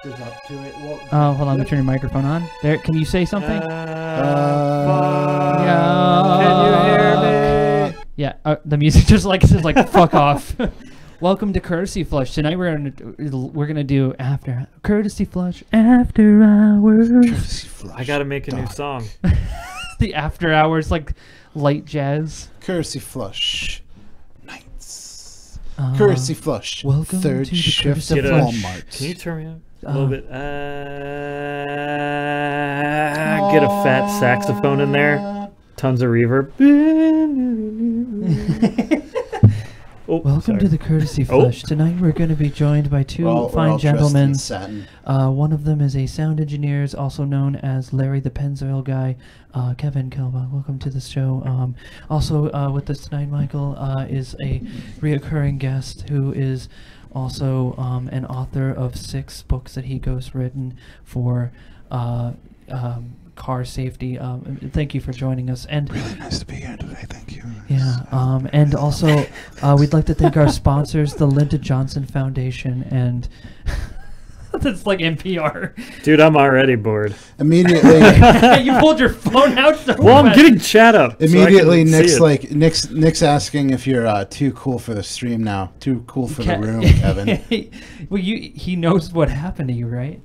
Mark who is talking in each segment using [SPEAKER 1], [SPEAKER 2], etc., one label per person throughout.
[SPEAKER 1] pushes up to it. Well,
[SPEAKER 2] oh, hold on. Let me turn your microphone on. There, can you say something?
[SPEAKER 1] Can you hear me?
[SPEAKER 2] Yeah, the music just like says like fuck off. Welcome to Courtesy Flush. Tonight we're gonna do after Courtesy Flush after hours.
[SPEAKER 1] Courtesy Flush.
[SPEAKER 3] I gotta make a new song.
[SPEAKER 2] The after hours like light jazz.
[SPEAKER 1] Courtesy Flush nights. Courtesy Flush.
[SPEAKER 2] Welcome
[SPEAKER 1] third
[SPEAKER 2] to the
[SPEAKER 1] shift
[SPEAKER 2] Courtesy
[SPEAKER 1] at
[SPEAKER 2] Flush.
[SPEAKER 1] Walmart.
[SPEAKER 3] Can you turn me up a little bit? Get a fat saxophone in there. Tons of reverb. Oh,
[SPEAKER 2] welcome to the Courtesy Flush. Tonight we're going to be joined by two fine gentlemen. One of them is a sound engineer, also known as Larry the Pennzoil Guy, Kevin Kelba. Welcome to the show. Also with us tonight, Michael, is a reoccurring guest who is also an author of 6 books that he ghostwritten for car safety. Thank you for joining us. And
[SPEAKER 1] really nice to be here today. Thank you.
[SPEAKER 2] Yeah. And also, we'd like to thank our sponsors, the Linda Johnson Foundation, and that's like NPR.
[SPEAKER 3] Dude, I'm already bored.
[SPEAKER 1] Immediately,
[SPEAKER 2] you pulled your phone out. So
[SPEAKER 3] well, I'm getting chat up.
[SPEAKER 1] Immediately,
[SPEAKER 3] so
[SPEAKER 1] Nick's asking if you're too cool for the stream now. Too cool for the room, Kevin.
[SPEAKER 2] Well, he knows what happened to you, right?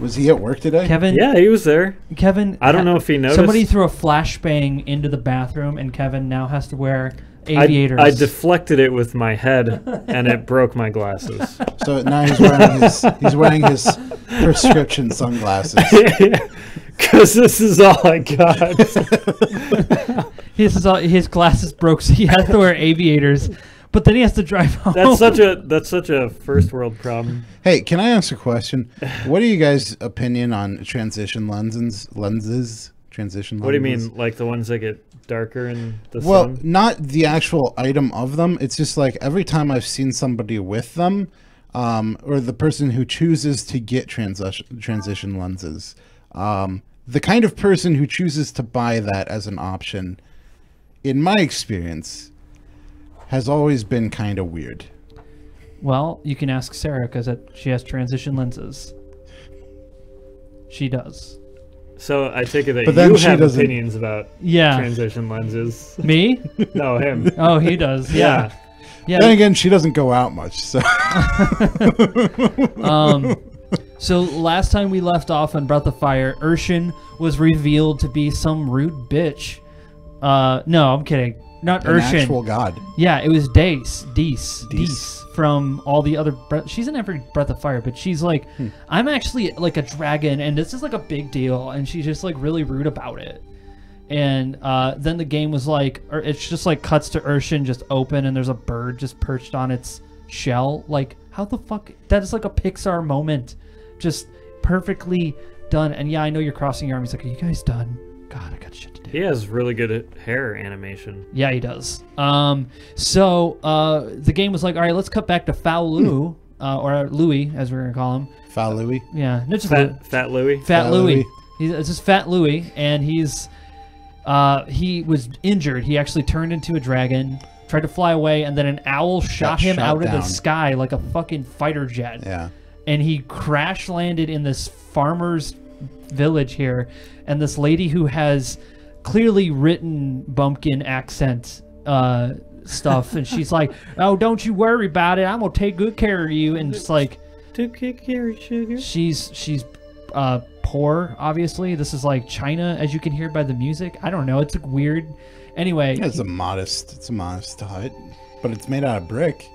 [SPEAKER 1] Was he at work today?
[SPEAKER 2] Kevin?
[SPEAKER 3] Yeah, he was there.
[SPEAKER 2] Kevin?
[SPEAKER 3] I don't know if he noticed.
[SPEAKER 2] Somebody threw a flashbang into the bathroom, and Kevin now has to wear aviators.
[SPEAKER 3] I deflected it with my head, and it broke my glasses.
[SPEAKER 1] So now he's wearing his prescription sunglasses.
[SPEAKER 3] Because this is all I got.
[SPEAKER 2] His glasses broke, so he has to wear aviators. But then he has to drive home.
[SPEAKER 3] That's such a first world problem.
[SPEAKER 1] Hey, can I ask a question? What are you guys' opinion on transition lenses? Transition lenses?
[SPEAKER 3] What do you mean, like the ones that get darker in the sun?
[SPEAKER 1] Well, not the actual item of them. It's just like every time I've seen somebody with them, or the person who chooses to get transition lenses, the kind of person who chooses to buy that as an option, in my experience, has always been kind of weird.
[SPEAKER 2] Well, you can ask Sarah because she has transition lenses. She does.
[SPEAKER 3] So I take it that
[SPEAKER 1] but
[SPEAKER 3] you have opinions about
[SPEAKER 2] yeah.
[SPEAKER 3] transition lenses.
[SPEAKER 2] Me?
[SPEAKER 3] No, him.
[SPEAKER 2] Oh, he does. Yeah. Yeah.
[SPEAKER 1] Then again, she doesn't go out much. So.
[SPEAKER 2] So last time we left off on Breath of Fire, Ershin was revealed to be some rude bitch. No, I'm kidding. Not
[SPEAKER 1] An
[SPEAKER 2] Ershin.
[SPEAKER 1] actual god.
[SPEAKER 2] Yeah, it was Dees from all the other. She's in every Breath of Fire, but she's like, I'm actually like a dragon, and this is like a big deal, and she's just like really rude about it. And then the game was like, it's just like cuts to Ershin just open, and there's a bird just perched on its shell. Like, how the fuck? That is like a Pixar moment, just perfectly done. And yeah, I know you're crossing your arms. Like, are you guys done? God, I got shit to do.
[SPEAKER 3] He has really good hair animation.
[SPEAKER 2] Yeah, he does. So the game was like, all right, let's cut back to Foul Lou, or Louie, as we're gonna call him.
[SPEAKER 1] Foul Louie.
[SPEAKER 2] Yeah, no, just
[SPEAKER 3] Fat Louie.
[SPEAKER 2] Fat Louie. It's just Fat Louie, and he was injured. He actually turned into a dragon, tried to fly away, and then an owl shot him out of the sky like a fucking fighter jet.
[SPEAKER 1] Yeah.
[SPEAKER 2] And he crash landed in this farmer's village here, and this lady who has clearly written bumpkin accent stuff, and she's like, oh, don't you worry about it, I'm gonna take good care of you. And just like,
[SPEAKER 3] take good care of sugar.
[SPEAKER 2] She's poor, obviously. This is like China, as you can hear by the music. I don't know, it's like weird. Anyway,
[SPEAKER 1] yeah, it's a modest hut, but it's made out of brick.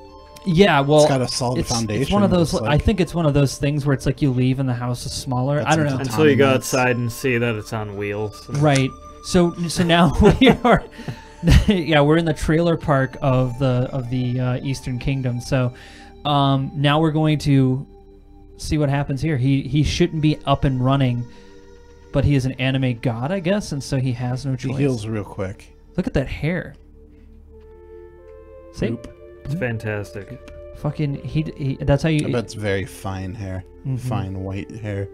[SPEAKER 2] Yeah, well,
[SPEAKER 1] it's got a solid foundation.
[SPEAKER 2] It's one of those. I think it's one of those things where it's like you leave and the house is smaller. I don't know
[SPEAKER 3] until you go outside and see that it's on wheels.
[SPEAKER 2] Right. So now we are. Yeah, we're in the trailer park of the Eastern Kingdom. So now we're going to see what happens here. He shouldn't be up and running, but he is an anime god, I guess, and so he has no choice.
[SPEAKER 1] He heals real quick.
[SPEAKER 2] Look at that hair. See?
[SPEAKER 3] It's fantastic.
[SPEAKER 2] Fucking he that's how you.
[SPEAKER 1] I bet it's very fine hair, fine white hair.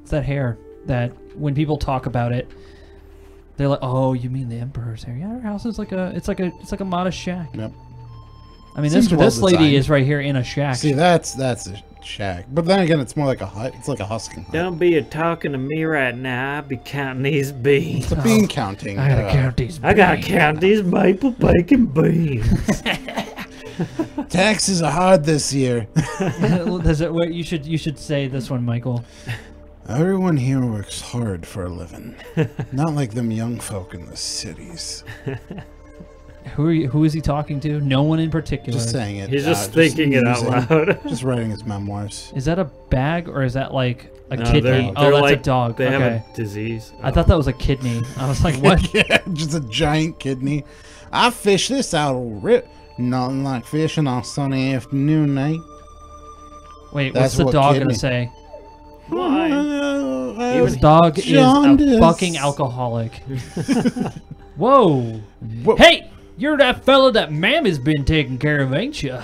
[SPEAKER 2] It's that hair that when people talk about it, they're like, "Oh, you mean the Emperor's hair?" Yeah, our house is like a modest shack.
[SPEAKER 1] Yep.
[SPEAKER 2] I mean, this lady is right here in a shack.
[SPEAKER 1] See, that's shack. But then again, it's more like a hut. It's like a husking hut.
[SPEAKER 3] Don't be talking to me right now. I'll be counting these beans.
[SPEAKER 1] It's a bean counting.
[SPEAKER 2] I gotta count these.
[SPEAKER 3] I gotta count these maple bacon beans.
[SPEAKER 1] Taxes are hard this year.
[SPEAKER 2] Does it? Wait, you should say this one, Michael.
[SPEAKER 1] Everyone here works hard for a living. Not like them young folk in the cities.
[SPEAKER 2] Who is he talking to? No one in particular.
[SPEAKER 1] Just saying it.
[SPEAKER 3] He's just thinking it out loud.
[SPEAKER 1] Just writing his memoirs.
[SPEAKER 2] Is that a bag or is that like a
[SPEAKER 3] No,
[SPEAKER 2] kidney?
[SPEAKER 3] they're
[SPEAKER 2] Oh, that's
[SPEAKER 3] like,
[SPEAKER 2] a dog.
[SPEAKER 3] They have
[SPEAKER 2] Okay.
[SPEAKER 3] a disease.
[SPEAKER 2] I thought that was a kidney. I was like, what?
[SPEAKER 1] Yeah, just a giant kidney. I fished this out of rip. Nothing like fishing on sunny afternoon night.
[SPEAKER 2] Wait,
[SPEAKER 1] That's
[SPEAKER 2] what's the
[SPEAKER 1] what
[SPEAKER 2] dog
[SPEAKER 1] kidney-
[SPEAKER 2] gonna say?
[SPEAKER 3] Why?
[SPEAKER 2] This dog is a
[SPEAKER 1] Jaundice.
[SPEAKER 2] fucking alcoholic. Whoa.
[SPEAKER 1] Whoa.
[SPEAKER 2] Hey, you're that fella that Mammy's been taking care of, ain't you?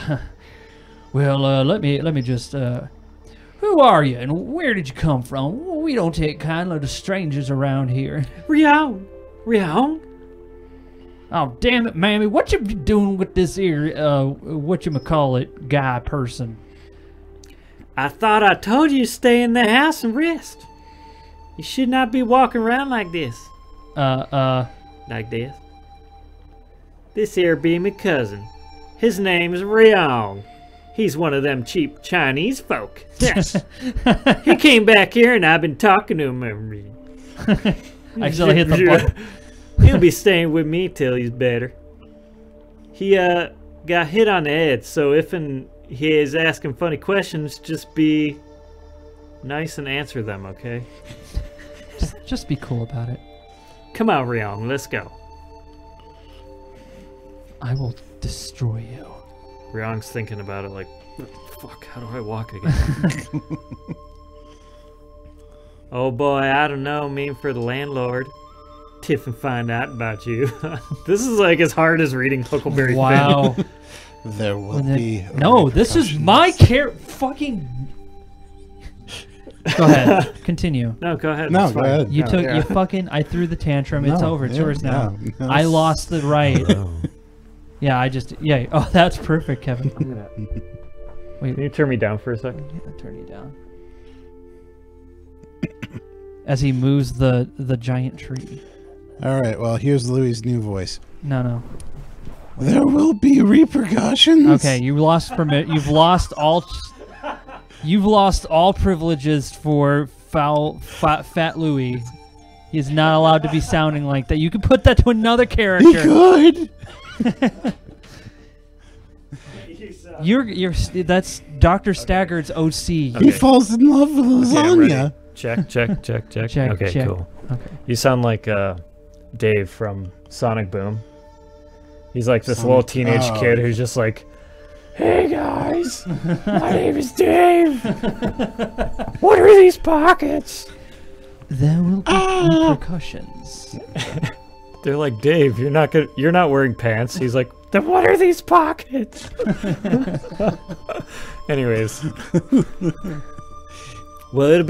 [SPEAKER 2] Well, let me just, who are you and where did you come from? We don't take kindly to strangers around here.
[SPEAKER 3] Rion.
[SPEAKER 2] Oh, damn it, Mammy, what you be doing with this here, whatchamacallit guy person?
[SPEAKER 3] I thought I told you to stay in the house and rest. You should not be walking around like this. Like this. This here be my cousin. His name's Rion. He's one of them cheap Chinese folk. Yes. He came back here and I've been talking to him.
[SPEAKER 2] I accidentally hit the button.
[SPEAKER 3] He'll be staying with me till he's better. He got hit on the head, so if he is asking funny questions, just be nice and answer them, okay?
[SPEAKER 2] Just be cool about it.
[SPEAKER 3] Come on, Rion, let's go.
[SPEAKER 2] I will destroy you.
[SPEAKER 3] Rion's thinking about it like, fuck, how do I walk again? Oh boy, I don't know, mean for the landlord. Tiff and find out about you. This is like as hard as reading Huckleberry Finn.
[SPEAKER 2] Wow.
[SPEAKER 1] There will be.
[SPEAKER 2] No, this is my fucking. Go ahead. Continue.
[SPEAKER 3] No, go ahead.
[SPEAKER 1] No,
[SPEAKER 3] it's
[SPEAKER 1] go
[SPEAKER 3] fine.
[SPEAKER 1] ahead.
[SPEAKER 2] You
[SPEAKER 1] No,
[SPEAKER 2] took.
[SPEAKER 1] yeah.
[SPEAKER 2] You fucking. I threw the tantrum. It's
[SPEAKER 1] No,
[SPEAKER 2] over. It's
[SPEAKER 1] yeah,
[SPEAKER 2] yours now.
[SPEAKER 1] no.
[SPEAKER 2] I lost the right.
[SPEAKER 3] Oh.
[SPEAKER 2] Yeah, I just. Yeah. Oh, that's perfect, Kevin. Wait.
[SPEAKER 3] Can you turn me down for a second?
[SPEAKER 2] Yeah, turn you down. As he moves the giant tree.
[SPEAKER 1] All right. Well, here's Louis' new voice.
[SPEAKER 2] No.
[SPEAKER 1] There will be repercussions.
[SPEAKER 2] Okay, you lost permit. You've lost all. You've lost all privileges for fat Louis. He is not allowed to be sounding like that. You can put that to another
[SPEAKER 1] He
[SPEAKER 2] character.
[SPEAKER 1] could.
[SPEAKER 2] You're that's Dr. Staggered's OC.
[SPEAKER 1] He falls in love with lasagna.
[SPEAKER 3] Check.
[SPEAKER 2] Check,
[SPEAKER 3] Okay,
[SPEAKER 2] check.
[SPEAKER 3] cool.
[SPEAKER 2] Okay.
[SPEAKER 3] You sound like Dave from Sonic Boom. He's like this little teenage kid who's just like, "Hey guys, my name is Dave. What are these pockets?"
[SPEAKER 2] There will be repercussions.
[SPEAKER 3] They're like, "Dave, you're not wearing pants." He's like, "Then what are these pockets?" Anyways, well,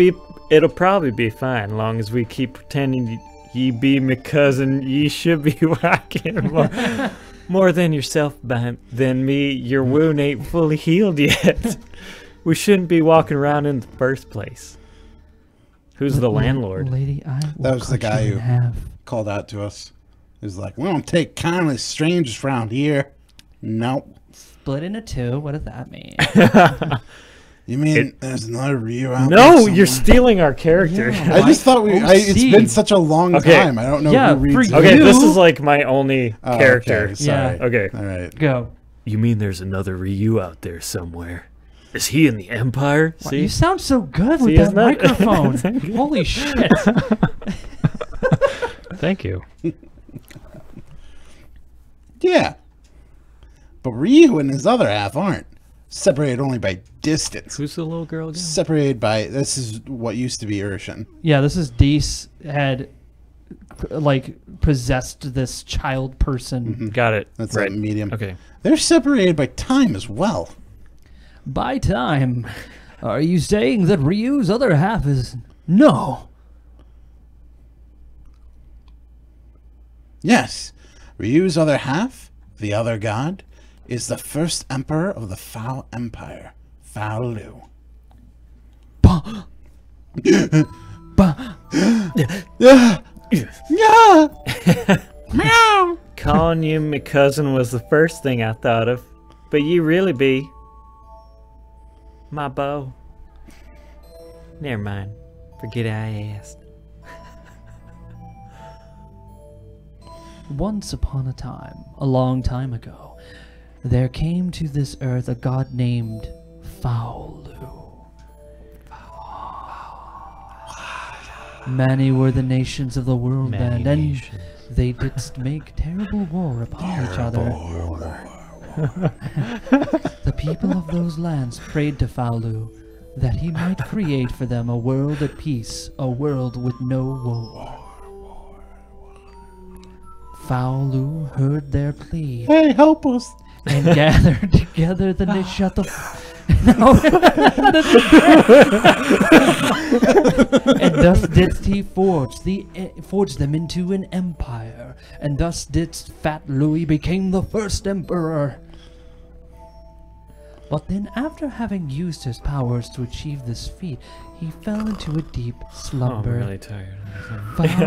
[SPEAKER 3] it'll probably be fine, long as we keep pretending ye be my cousin. Ye should be rocking more than yourself than me. Your wound ain't fully healed yet. We shouldn't be walking around in the first place. Who's the landlord?
[SPEAKER 2] Lady, I will
[SPEAKER 1] That was the
[SPEAKER 2] cut
[SPEAKER 1] guy
[SPEAKER 2] you
[SPEAKER 1] who
[SPEAKER 2] in half.
[SPEAKER 1] called out to us. He was like, "We don't take kindly strangers around here." Nope.
[SPEAKER 2] Split into two. What does that mean?
[SPEAKER 1] You mean there's another Ryu out there
[SPEAKER 3] No,
[SPEAKER 1] somewhere?
[SPEAKER 3] you're stealing our character.
[SPEAKER 1] I just thought it's
[SPEAKER 2] OC.
[SPEAKER 1] been such a long
[SPEAKER 3] Okay.
[SPEAKER 1] time. I don't know
[SPEAKER 2] Yeah,
[SPEAKER 1] who reads
[SPEAKER 2] for
[SPEAKER 1] it.
[SPEAKER 3] Okay,
[SPEAKER 2] You-
[SPEAKER 3] this is like my only
[SPEAKER 1] Oh,
[SPEAKER 3] character.
[SPEAKER 1] okay, sorry.
[SPEAKER 3] Okay.
[SPEAKER 1] All right.
[SPEAKER 2] Go.
[SPEAKER 3] You mean there's another Ryu out there somewhere? Is he in the Empire?
[SPEAKER 2] Wow,
[SPEAKER 3] See?
[SPEAKER 2] you sound so good
[SPEAKER 3] See,
[SPEAKER 2] with that
[SPEAKER 3] isn't that-
[SPEAKER 2] microphone.
[SPEAKER 3] Thank you.
[SPEAKER 2] Holy shit.
[SPEAKER 3] Thank you.
[SPEAKER 1] Yeah. But Ryu and his other half aren't. Separated only by distance.
[SPEAKER 3] Who's the little girl again?
[SPEAKER 1] Separated by, this is what used to be Ershin.
[SPEAKER 2] Yeah, this is Dees had like possessed this child person.
[SPEAKER 3] Got it.
[SPEAKER 1] That's
[SPEAKER 3] right.
[SPEAKER 1] a medium.
[SPEAKER 3] Okay.
[SPEAKER 1] They're separated by time as well.
[SPEAKER 2] By time, are you saying that Ryu's other half is no?
[SPEAKER 1] Yes. Ryu's other half, the other god, is the first emperor of the Foul Empire, Foul Lu.
[SPEAKER 2] Bah. Bah.
[SPEAKER 1] Yeah. Yeah. Meow.
[SPEAKER 3] Calling you my cousin was the first thing I thought of, but you really be my beau. Never mind. Forget I asked.
[SPEAKER 2] Once upon a time, a long time ago, there came to this earth a god named Faulu. Many were the nations of the world then, and they didst make terrible war upon each other. The people of those lands prayed to Faulu that he might create for them a world at peace, a world with no war. Faulu heard their plea.
[SPEAKER 1] Hey, help us.
[SPEAKER 2] And gathered together the shut the and thus didst he forge them into an empire, and thus didst Fat Louis became the first emperor. But then, after having used his powers to achieve this feat, he fell into a deep slumber.
[SPEAKER 3] I'm really tired.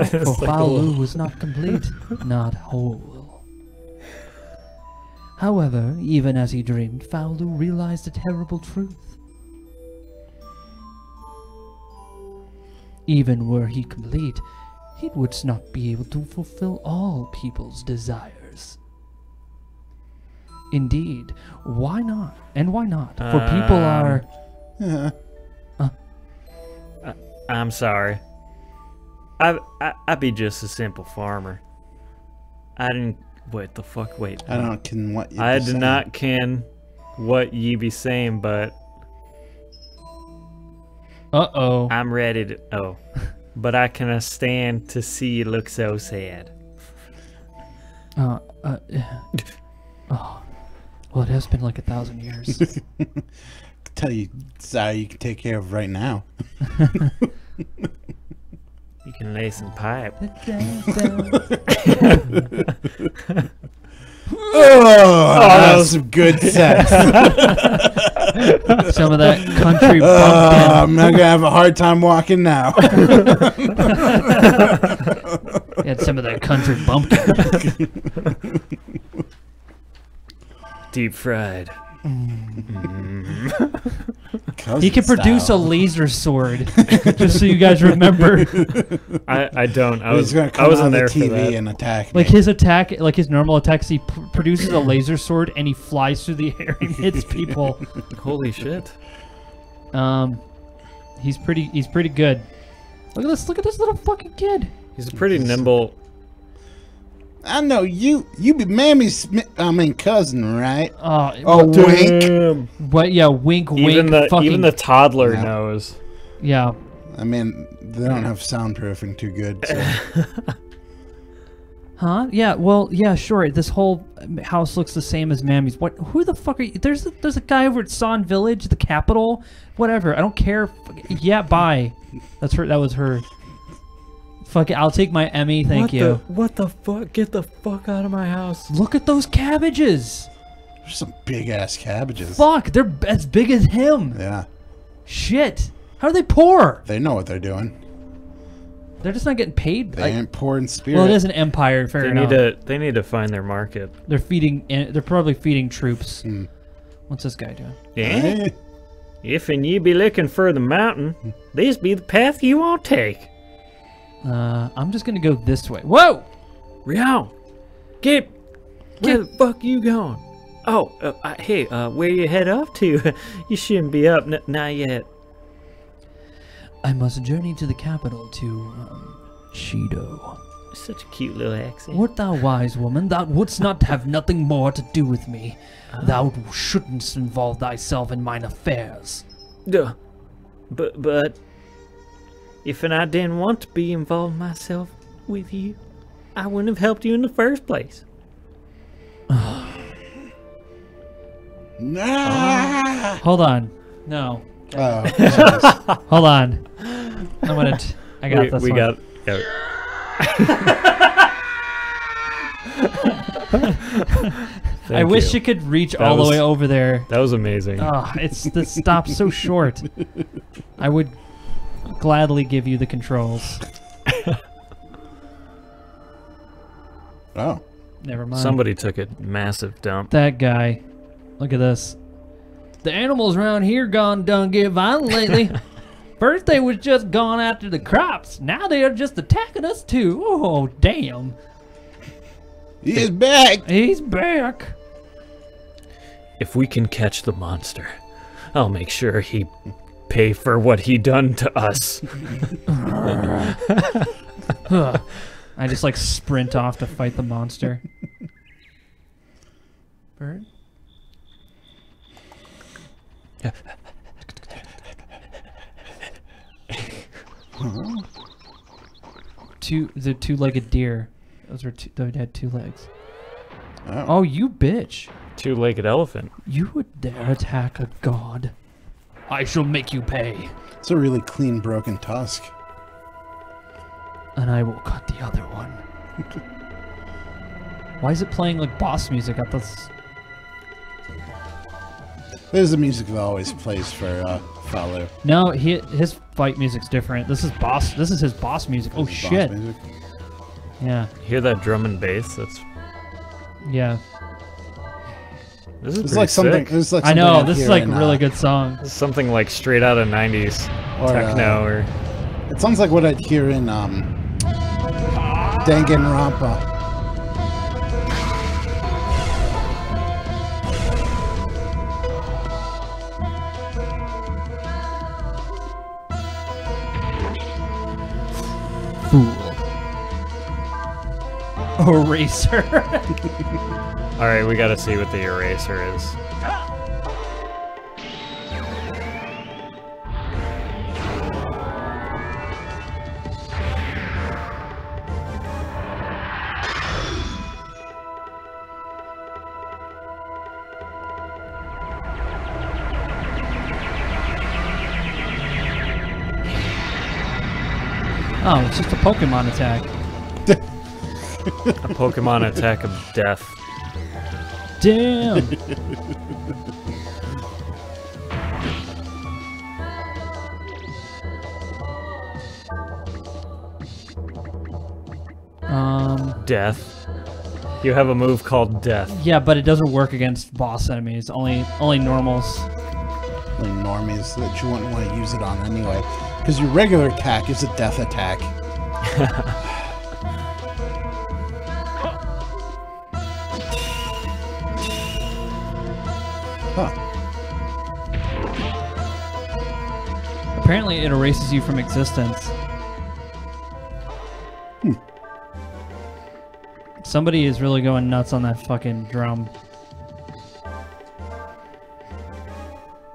[SPEAKER 2] For Faulu was not complete, not whole. However, even as he dreamed, Faulu realized a terrible truth. Even were he complete, he would not be able to fulfill all people's desires. Indeed, why not? And why not? For people are...
[SPEAKER 3] I'm sorry. I'd be just a simple farmer. I didn't... What the fuck? Wait.
[SPEAKER 1] I don't ken what you
[SPEAKER 3] I do not ken what ye be saying, but...
[SPEAKER 2] Uh-oh.
[SPEAKER 3] I'm ready to... Oh. But I cannot stand to see you look so sad.
[SPEAKER 2] Oh. Well, it has been like 1,000 years.
[SPEAKER 1] Tell you, sorry, you can take care of right now.
[SPEAKER 3] You can lay some pipe.
[SPEAKER 1] That was some good sex.
[SPEAKER 2] Some of that country bumpkin.
[SPEAKER 1] I'm not gonna have a hard time walking now.
[SPEAKER 2] Had some of that country bumpkin.
[SPEAKER 3] Deep fried.
[SPEAKER 2] He can produce a laser sword, just so you guys remember.
[SPEAKER 3] I don't. I
[SPEAKER 1] He's gonna come
[SPEAKER 3] wasn't
[SPEAKER 1] on the
[SPEAKER 3] there for
[SPEAKER 1] TV
[SPEAKER 3] that.
[SPEAKER 1] and attack
[SPEAKER 2] Like
[SPEAKER 1] me.
[SPEAKER 2] his attack, like his normal attacks, he produces a laser sword and he flies through the air and hits people.
[SPEAKER 3] Holy shit!
[SPEAKER 2] He's pretty good. Look at this! Look at this little fucking kid.
[SPEAKER 3] He's a pretty nimble.
[SPEAKER 1] I know you be Mammy's cousin, right?
[SPEAKER 2] Oh,
[SPEAKER 1] wink.
[SPEAKER 3] Damn.
[SPEAKER 2] What? Yeah, wink,
[SPEAKER 3] Even
[SPEAKER 2] wink.
[SPEAKER 3] even the toddler
[SPEAKER 1] Yeah.
[SPEAKER 3] knows.
[SPEAKER 2] Yeah.
[SPEAKER 1] I mean, they don't have soundproofing too good. So.
[SPEAKER 2] Huh? Yeah. Well, yeah. Sure. This whole house looks the same as Mammy's. What? Who the fuck are you? There's a guy over at Son Village, the capital. Whatever. I don't care. Yeah. Bye. That's her. That was her. Fuck it. I'll take my Emmy. Thank you.
[SPEAKER 3] What the fuck? Get the fuck out of my house.
[SPEAKER 2] Look at those cabbages.
[SPEAKER 1] There's some big ass cabbages.
[SPEAKER 2] Fuck. They're as big as him.
[SPEAKER 1] Yeah.
[SPEAKER 2] Shit. How do they pour?
[SPEAKER 1] They know what they're doing.
[SPEAKER 2] They're just not getting paid.
[SPEAKER 1] They ain't poor in spirit.
[SPEAKER 2] Well, it is an empire. Fair enough.
[SPEAKER 3] They need to find their market.
[SPEAKER 2] They're feeding. They're probably feeding troops.
[SPEAKER 1] Mm.
[SPEAKER 2] What's this guy doing?
[SPEAKER 3] Yeah.
[SPEAKER 1] Hey.
[SPEAKER 3] If and ye be looking for the mountain, this be the path you won't take.
[SPEAKER 2] I'm just gonna go this way. Whoa!
[SPEAKER 3] Rion, where the fuck you going? Oh, hey, where you head up to? You shouldn't be up not yet.
[SPEAKER 2] I must journey to the capital to Shido.
[SPEAKER 3] Such a cute little accent.
[SPEAKER 2] Wert thou wise, woman? Thou wouldst not have nothing more to do with me. Thou shouldn't involve thyself in mine affairs.
[SPEAKER 3] Duh. But if I didn't want to be involved myself with you, I wouldn't have helped you in the first place.
[SPEAKER 1] Nah.
[SPEAKER 2] Hold on. No.
[SPEAKER 1] Oh,
[SPEAKER 2] Hold on. I got this
[SPEAKER 3] we
[SPEAKER 2] one.
[SPEAKER 3] got.
[SPEAKER 2] I wish it could reach all the way over there.
[SPEAKER 3] That was amazing.
[SPEAKER 2] Oh, the stop's so short. I would gladly give you the controls.
[SPEAKER 1] Oh.
[SPEAKER 2] Never mind.
[SPEAKER 3] Somebody took a massive dump.
[SPEAKER 2] That guy. Look at this. The animals around here done get violent lately. First they was just gone after the crops. Now they are just attacking us too. Oh, damn.
[SPEAKER 1] He's back.
[SPEAKER 2] He's back.
[SPEAKER 3] If we can catch the monster, I'll make sure he pay for what he done to us.
[SPEAKER 2] I just like sprint off to fight the monster. Bird? The two-legged deer. Those were they had 2 legs. Oh, you bitch.
[SPEAKER 3] Two-legged elephant.
[SPEAKER 2] You would dare attack a god. I shall make you pay.
[SPEAKER 1] It's a really clean, broken tusk.
[SPEAKER 2] And I will cut the other one. Why is it playing like boss music at this?
[SPEAKER 1] There's the music that always plays for Falu.
[SPEAKER 2] No, his fight music's different. This is boss. This is his boss music. Oh shit! Yeah.
[SPEAKER 3] Hear that drum and bass? That's
[SPEAKER 2] yeah.
[SPEAKER 3] This is
[SPEAKER 1] like something.
[SPEAKER 3] sick.
[SPEAKER 1] Like
[SPEAKER 2] I know this is like a really good song.
[SPEAKER 3] This is something like straight out of '90s techno, or
[SPEAKER 1] it sounds like what I'd hear in Danganronpa.
[SPEAKER 2] Fool. Eraser.
[SPEAKER 3] All right, we got to see what the eraser is.
[SPEAKER 2] Oh, it's just a Pokemon attack.
[SPEAKER 3] A Pokemon attack of death.
[SPEAKER 2] Damn.
[SPEAKER 3] Death. You have a move called death.
[SPEAKER 2] Yeah, but it doesn't work against boss enemies. Only normals.
[SPEAKER 1] Only normies that you wouldn't want to use it on anyway. Because your regular attack is a death attack. Huh.
[SPEAKER 2] Apparently it erases you from existence. Somebody is really going nuts on that fucking drum.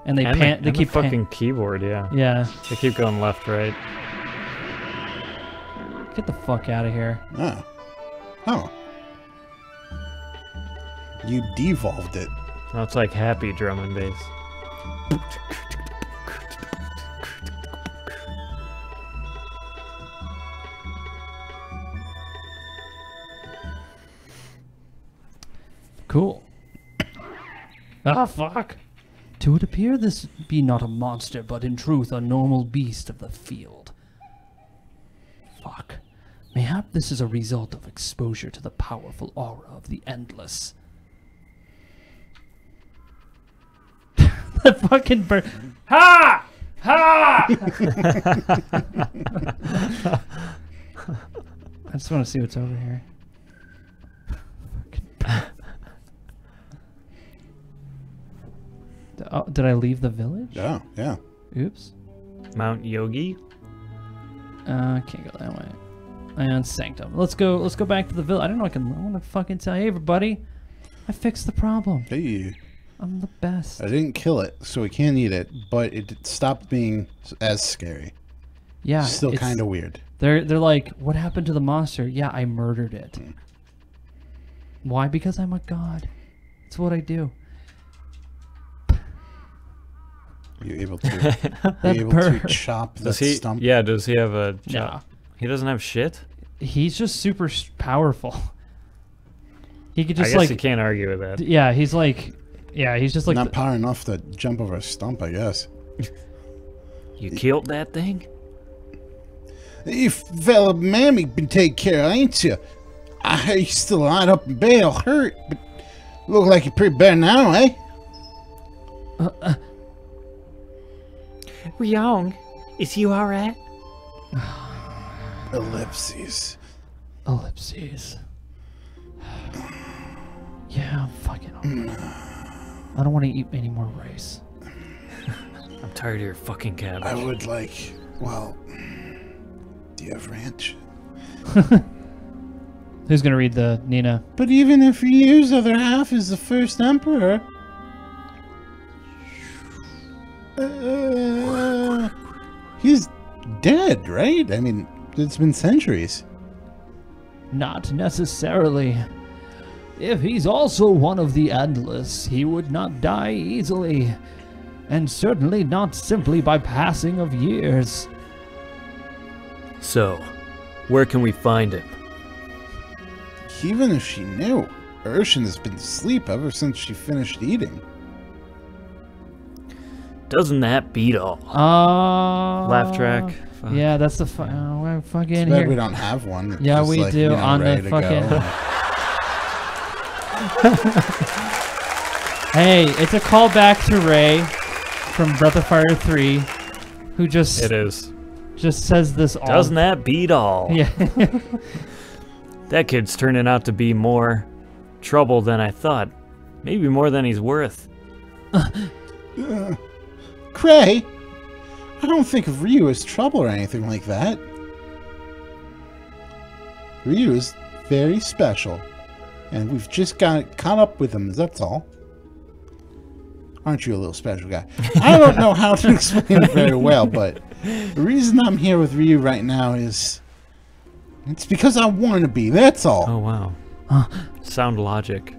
[SPEAKER 2] And they keep
[SPEAKER 3] the fucking keyboard, yeah.
[SPEAKER 2] Yeah.
[SPEAKER 3] They keep going left, right.
[SPEAKER 2] Get the fuck out of here.
[SPEAKER 1] Oh. Oh. You devolved it.
[SPEAKER 3] Well, it's like happy drum and bass.
[SPEAKER 2] Cool. Ah, fuck. To it appear this be not a monster, but in truth a normal beast of the field. Fuck. Mayhap this is a result of exposure to the powerful aura of the Endless. The fucking bird. Ha! Ha! I just want to see what's over here. Oh, did I leave the village?
[SPEAKER 1] Yeah, yeah.
[SPEAKER 2] Oops.
[SPEAKER 3] Mount Yogi?
[SPEAKER 2] Can't go that way. And Sanctum. Let's go back to the village. I don't know I want to fucking tell you, everybody. I fixed the problem.
[SPEAKER 1] Hey.
[SPEAKER 2] I'm the best.
[SPEAKER 1] I didn't kill it, so we can't eat it, but it stopped being as scary.
[SPEAKER 2] Yeah.
[SPEAKER 1] Still kind of weird.
[SPEAKER 2] They're like, what happened to the monster? Yeah, I murdered it. Why? Because I'm a god. It's what I do.
[SPEAKER 1] Are you able to chop the stump?
[SPEAKER 3] Yeah, does he have a chop?
[SPEAKER 2] Nah.
[SPEAKER 3] He doesn't have shit?
[SPEAKER 2] He's just super powerful. He could just
[SPEAKER 3] I guess
[SPEAKER 2] like
[SPEAKER 3] you can't argue with that.
[SPEAKER 2] Yeah, he's like he's just like
[SPEAKER 1] not power enough to jump over a stump, I guess.
[SPEAKER 3] You killed that thing?
[SPEAKER 1] You fella mammy been taken care of, ain't you? I hear you still lined up in bed, hurt, but look like you're pretty better now, eh?
[SPEAKER 3] Ryong, is you alright?
[SPEAKER 1] Ellipses.
[SPEAKER 2] Yeah, I'm fucking hungry. I don't want to eat any more rice.
[SPEAKER 3] I'm tired of your fucking cabbage.
[SPEAKER 1] I would like, well, do you have ranch?
[SPEAKER 2] Who's gonna read the Nina?
[SPEAKER 1] But even if Ryu's other half is the first emperor... he's dead, right? I mean, it's been centuries.
[SPEAKER 2] Not necessarily. If he's also one of the Endless, he would not die easily. And certainly not simply by passing of years.
[SPEAKER 3] So, where can we find him?
[SPEAKER 1] Even if she knew, Ershin has been asleep ever since she finished eating.
[SPEAKER 3] Doesn't that beat all? Laugh track. Fuck.
[SPEAKER 2] Yeah, that's the fucking
[SPEAKER 1] It's
[SPEAKER 2] here.
[SPEAKER 1] bad we don't have one. It's
[SPEAKER 2] Yeah,
[SPEAKER 1] just
[SPEAKER 2] we
[SPEAKER 1] like,
[SPEAKER 2] do
[SPEAKER 1] you know,
[SPEAKER 2] on the
[SPEAKER 1] ready to
[SPEAKER 2] fucking.
[SPEAKER 1] go.
[SPEAKER 2] Hey, it's a callback to Ray from Breath of Fire 3, who just says this all.
[SPEAKER 3] Doesn't that beat all?
[SPEAKER 2] Yeah.
[SPEAKER 3] That kid's turning out to be more trouble than I thought. Maybe more than he's worth.
[SPEAKER 1] Cray, I don't think of Ryu as trouble or anything like that. Ryu is very special, and we've just got caught up with him, that's all. Aren't you a little special guy? I don't know how to explain it very well, but the reason I'm here with Ryu right now is... it's because I want to be, that's all.
[SPEAKER 3] Oh, wow. Sound logic.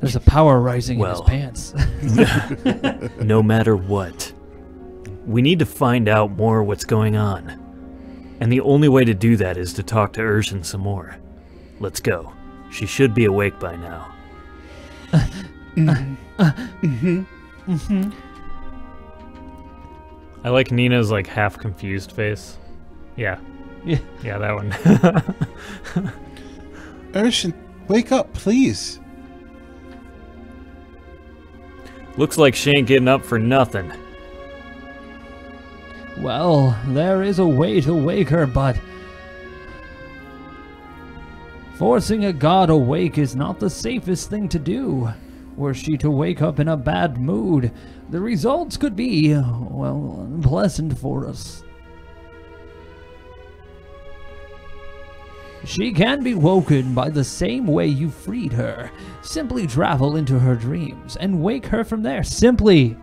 [SPEAKER 2] There's a power rising in his pants.
[SPEAKER 3] No matter what, we need to find out more what's going on. And the only way to do that is to talk to Ershin some more. Let's go. She should be awake by now. I like Nina's like half confused face. Yeah. Yeah, that one.
[SPEAKER 1] Ershin, wake up, please.
[SPEAKER 3] Looks like she ain't getting up for nothing.
[SPEAKER 2] Well, there is a way to wake her, but forcing a god awake is not the safest thing to do. Were she to wake up in a bad mood, the results could be, well, unpleasant for us. She can be woken by the same way you freed her. Simply travel into her dreams and wake her from there. Just simply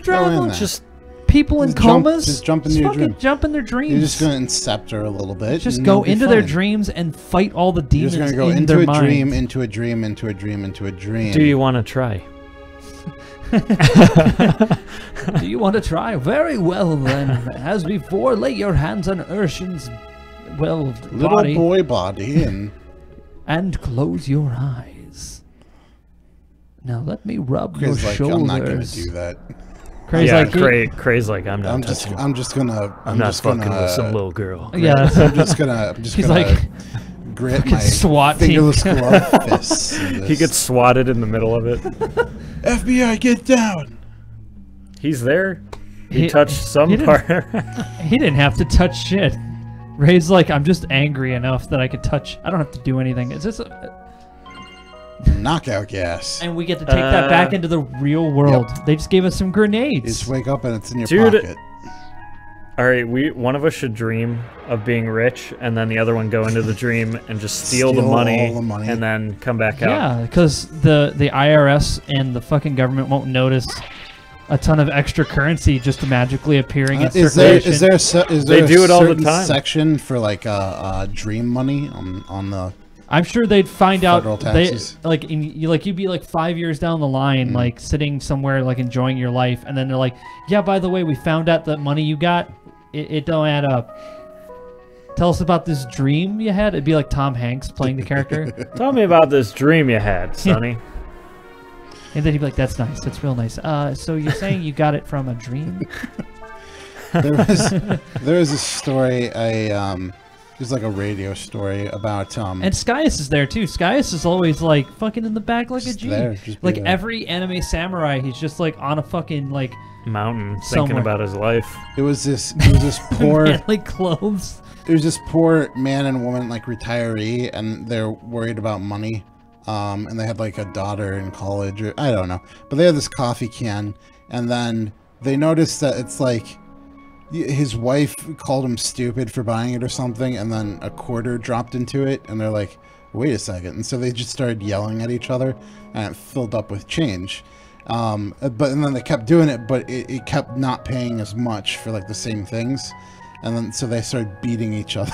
[SPEAKER 2] travel.
[SPEAKER 3] Just
[SPEAKER 2] people in comas.
[SPEAKER 1] Just jump into your dream.
[SPEAKER 2] Jump in their dreams.
[SPEAKER 1] You're just gonna incept her a little bit.
[SPEAKER 2] Just go into their dreams and fight all the demons
[SPEAKER 1] You're just gonna go
[SPEAKER 2] in
[SPEAKER 1] into
[SPEAKER 2] their
[SPEAKER 1] a
[SPEAKER 2] mind.
[SPEAKER 1] dream, into a dream, into a dream, into a dream.
[SPEAKER 3] do you want to try?
[SPEAKER 2] Do you want to try? Very well then. As before, lay your hands on Ershin's
[SPEAKER 1] little
[SPEAKER 2] body
[SPEAKER 1] boy body
[SPEAKER 2] and close your eyes. Now let me rub your
[SPEAKER 1] Cray's like,
[SPEAKER 2] shoulders.
[SPEAKER 1] I'm not gonna do that.
[SPEAKER 2] Cray's
[SPEAKER 3] Yeah,
[SPEAKER 2] like,
[SPEAKER 3] Cray's like, I'm not.
[SPEAKER 1] I'm just gonna.
[SPEAKER 3] I'm not fucking with some little girl.
[SPEAKER 2] yeah.
[SPEAKER 1] I'm just gonna
[SPEAKER 2] He's like
[SPEAKER 1] grit my
[SPEAKER 2] SWAT team.
[SPEAKER 1] fingerless glove fists.
[SPEAKER 3] He gets swatted in the middle of it.
[SPEAKER 1] FBI, get down!
[SPEAKER 3] He's there. He
[SPEAKER 2] He-
[SPEAKER 3] touched some
[SPEAKER 2] he didn't-
[SPEAKER 3] part.
[SPEAKER 2] He didn't have to touch shit. Ray's like, I'm just angry enough that I could touch. I don't have to do anything. Is this
[SPEAKER 1] Knockout gas.
[SPEAKER 2] and we get to take that back into the real world. They just gave us some
[SPEAKER 1] You
[SPEAKER 2] grenades.
[SPEAKER 1] just wake up and it's in your
[SPEAKER 3] Dude.
[SPEAKER 1] pocket.
[SPEAKER 3] All right, one of us should dream of being rich, and then the other one go into the dream and just steal the
[SPEAKER 1] Steal
[SPEAKER 3] money,
[SPEAKER 1] all the money.
[SPEAKER 3] and then come back out.
[SPEAKER 2] Yeah, because the IRS and the fucking government won't notice a ton of extra currency just magically appearing in
[SPEAKER 1] Is there
[SPEAKER 2] circulation.
[SPEAKER 1] is there
[SPEAKER 3] They do
[SPEAKER 1] a
[SPEAKER 3] it all the
[SPEAKER 1] certain
[SPEAKER 3] time.
[SPEAKER 1] section for like dream money on the
[SPEAKER 2] I'm sure they'd find out.
[SPEAKER 1] Federal taxes.
[SPEAKER 2] They like you'd be like 5 years down the line, like sitting somewhere like enjoying your life, and then they're like, "Yeah, by the way, we found out that money you got, it don't add up." Tell us about this dream you had. It'd be like Tom Hanks playing the character.
[SPEAKER 3] Tell me about this dream you had, Sonny.
[SPEAKER 2] And then he'd be like, that's nice. That's real nice. So you're saying you got it from a dream?
[SPEAKER 1] There was a story, it was like a radio story about
[SPEAKER 2] and Skyus is there too. Skyus is always like fucking in the back like a G. Like every anime samurai, he's just like on a fucking like
[SPEAKER 3] mountain
[SPEAKER 2] somewhere.
[SPEAKER 3] Thinking about his life.
[SPEAKER 1] It was this poor
[SPEAKER 2] like clothes.
[SPEAKER 1] It was this poor man and woman, like retiree, and they're worried about money. And they had like a daughter in college, or I don't know. But they had this coffee can, and then they noticed that it's like his wife called him stupid for buying it or something, and then a quarter dropped into it, and they're like, wait a second. And so they just started yelling at each other, and it filled up with change. And then they kept doing it, but it kept not paying as much for like the same things. And then so they started beating each other.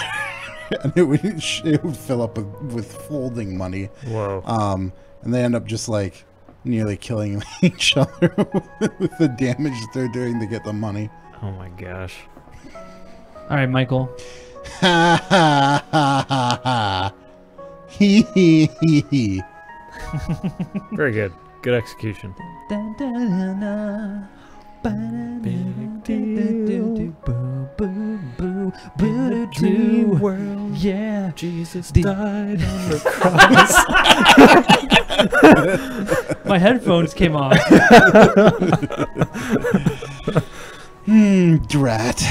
[SPEAKER 1] And it would fill up with folding money.
[SPEAKER 3] Whoa.
[SPEAKER 1] And they end up just like nearly killing each other with the damage they're doing to get the money.
[SPEAKER 3] Oh my gosh.
[SPEAKER 2] All right, Michael.
[SPEAKER 1] Ha ha ha ha ha. Hee hee hee hee.
[SPEAKER 3] Very good. Good execution.
[SPEAKER 2] Big deal. Dream world. Yeah.
[SPEAKER 3] Jesus died on the cross.
[SPEAKER 2] My headphones came off.
[SPEAKER 1] Drat.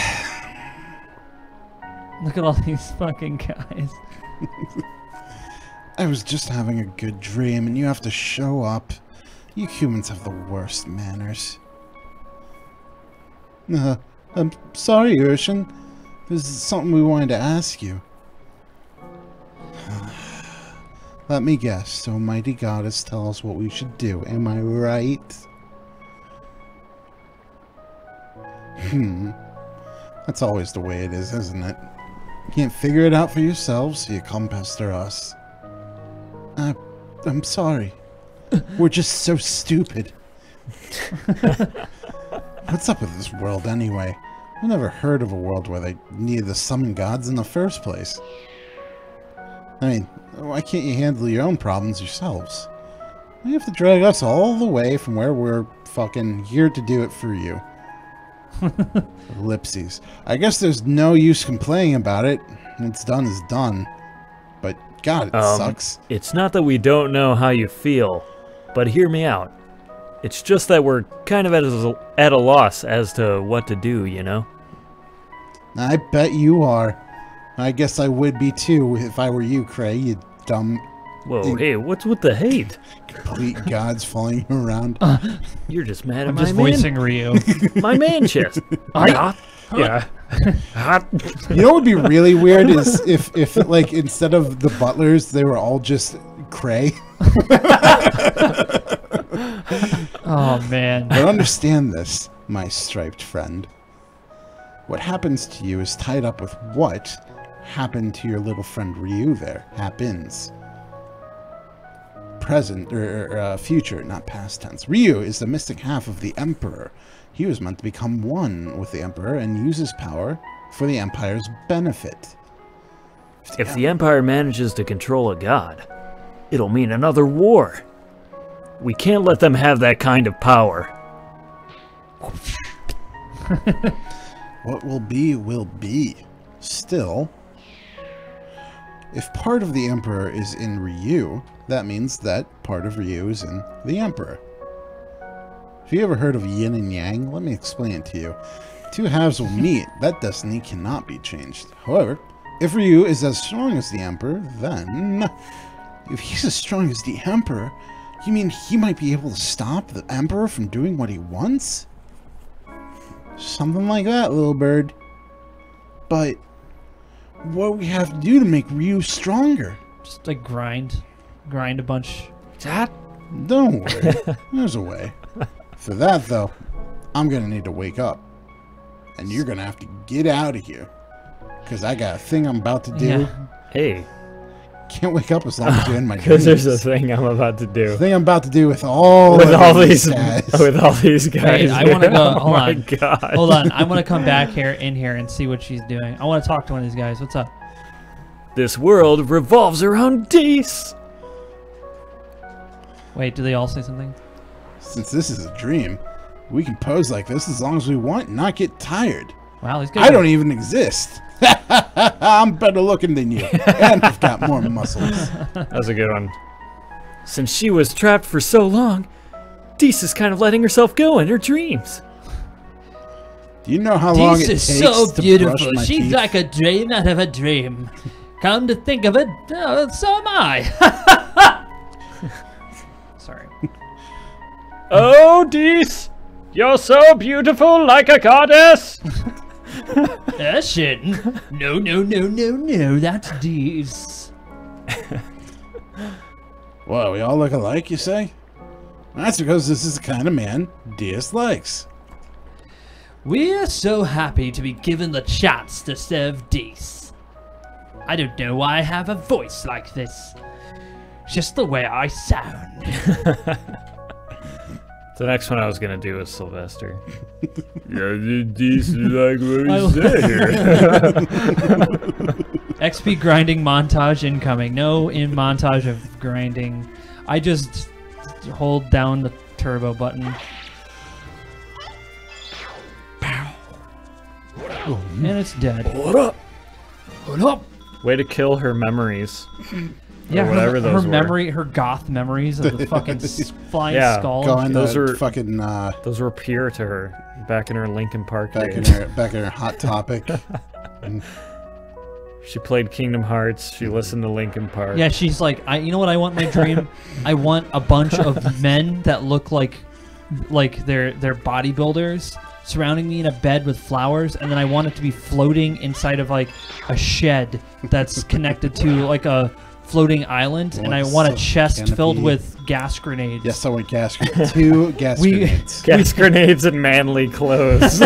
[SPEAKER 2] Look at all these fucking guys.
[SPEAKER 1] I was just having a good dream, and you have to show up. You humans have the worst manners. I'm sorry, Ershin. This is something we wanted to ask you. Let me guess. So mighty goddess tell us what we should do. Am I right? That's always the way it is, isn't it? You can't figure it out for yourselves, so you come pester us. I'm sorry. We're just so stupid. What's up with this world anyway? I've never heard of a world where they needed to summon gods in the first place. I mean, why can't you handle your own problems yourselves? Why do you have to drag us all the way from where we're fucking here to do it for you? Ellipses. I guess there's no use complaining about it. What's done is done. But God, it sucks.
[SPEAKER 3] It's not that we don't know how you feel, but hear me out. It's just that we're kind of at a loss as to what to do, you know?
[SPEAKER 1] I bet you are. I guess I would be too if I were you, Cray, you dumb...
[SPEAKER 3] Whoa, hey, what's with the hate?
[SPEAKER 1] Complete gods following you around.
[SPEAKER 3] You're just mad at
[SPEAKER 2] I'm
[SPEAKER 3] my
[SPEAKER 2] just voicing Ryu.
[SPEAKER 3] my man chest. Yeah.
[SPEAKER 1] You know what would be really weird is if like, instead of the butlers, they were all just Cray.
[SPEAKER 2] Oh, man.
[SPEAKER 1] But understand this, my striped friend. What happens to you is tied up with what happened to your little friend Ryu there. Happens. Present, or future, not past tense. Ryu is the mystic half of the Emperor. He was meant to become one with the Emperor and use his power for the Empire's benefit.
[SPEAKER 3] If the Empire manages to control a god, it'll mean another war. We can't let them have that kind of power.
[SPEAKER 1] What will be, will be. Still, if part of the Emperor is in Ryu, that means that part of Ryu is in the Emperor. Have you ever heard of yin and yang? Let me explain it to you. Two halves will meet. That destiny cannot be changed. However, if Ryu is as strong as the Emperor, then... If he's as strong as the Emperor, you mean he might be able to stop the Emperor from doing what he wants? Something like that, little bird. But what do we have to do to make Ryu stronger?
[SPEAKER 2] Just like grind a bunch.
[SPEAKER 1] Don't worry, there's a way. For that, though, I'm gonna need to wake up. And you're gonna have to get out of here. Because I got a thing I'm about to do.
[SPEAKER 2] Yeah.
[SPEAKER 3] Hey.
[SPEAKER 1] Can't wake up as long as you're in my
[SPEAKER 3] Because
[SPEAKER 1] dreams.
[SPEAKER 3] there's a thing I'm about to do.
[SPEAKER 1] The thing I'm about to do with all these guys.
[SPEAKER 3] With all these guys.
[SPEAKER 2] Hey, I want to go.
[SPEAKER 3] Oh my God.
[SPEAKER 2] Hold on. I want to come back in here and see what she's doing. I want to talk to one of these guys. What's up?
[SPEAKER 3] This world revolves around Dees.
[SPEAKER 2] Wait, do they all say something?
[SPEAKER 1] Since this is a dream, we can pose like this as long as we want and not get tired.
[SPEAKER 2] Wow, these guys.
[SPEAKER 1] I don't even exist. I'm better looking than you, and I've got more muscles.
[SPEAKER 3] That was a good one. Since she was trapped for so long, Dees is kind of letting herself go in her dreams.
[SPEAKER 1] Do you know how long it
[SPEAKER 2] This
[SPEAKER 1] takes
[SPEAKER 2] is so
[SPEAKER 1] to
[SPEAKER 2] beautiful.
[SPEAKER 1] brush my
[SPEAKER 2] She's
[SPEAKER 1] teeth?
[SPEAKER 2] like a dream out of a dream. Come to think of it, so am I. Sorry.
[SPEAKER 3] Oh, Dees, you're so beautiful like a goddess.
[SPEAKER 2] Ershin. No, that's Dees.
[SPEAKER 1] Well, we all look alike, you say? That's because this is the kind of man Deus likes.
[SPEAKER 2] We're so happy to be given the chance to serve Dees. I don't know why I have a voice like this. Just the way I sound.
[SPEAKER 3] The next one I was gonna do is Sylvester. Yeah, Dees is like what we say here.
[SPEAKER 2] XP grinding montage incoming. No in montage of grinding. I just hold down the turbo button. And it's dead.
[SPEAKER 3] Hold up.
[SPEAKER 2] Hold up.
[SPEAKER 3] Way to kill her memories.
[SPEAKER 2] Yeah,
[SPEAKER 3] whatever
[SPEAKER 2] her
[SPEAKER 3] those were.
[SPEAKER 2] memory, her goth memories of the fucking flying
[SPEAKER 3] Yeah,
[SPEAKER 2] skull.
[SPEAKER 1] Going
[SPEAKER 3] Those
[SPEAKER 1] to
[SPEAKER 3] were-
[SPEAKER 1] fucking
[SPEAKER 3] Those were pure to her back in her Linkin Park
[SPEAKER 1] back in
[SPEAKER 3] days.
[SPEAKER 1] her Hot Topic.
[SPEAKER 3] She played Kingdom Hearts. She listened to Linkin Park.
[SPEAKER 2] Yeah, she's like, you know what I want in my dream? I want a bunch of men that look like they're bodybuilders surrounding me in a bed with flowers, and then I want it to be floating inside of like a shed that's connected to like a floating island, and I want a chest filled with gas grenades.
[SPEAKER 1] Yes, I want gas grenades. 2 gas grenades.
[SPEAKER 3] Gas grenades and manly clothes.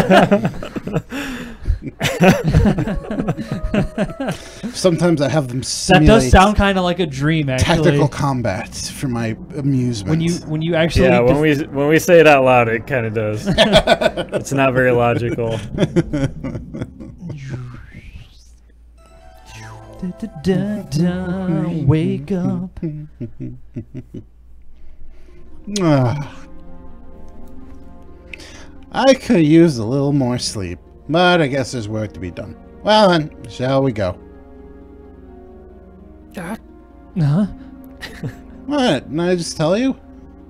[SPEAKER 1] Sometimes I have them
[SPEAKER 2] That
[SPEAKER 1] simulate
[SPEAKER 2] does sound kind of like a dream, actually.
[SPEAKER 1] tactical combat for my amusement.
[SPEAKER 2] When you actually
[SPEAKER 3] Yeah, when we say it out loud, it kind of does. It's not very logical.
[SPEAKER 2] Wake up.
[SPEAKER 1] I could use a little more sleep, but I guess there's work to be done. Well then, shall we go?
[SPEAKER 2] Huh?
[SPEAKER 1] What? Didn't I just tell you?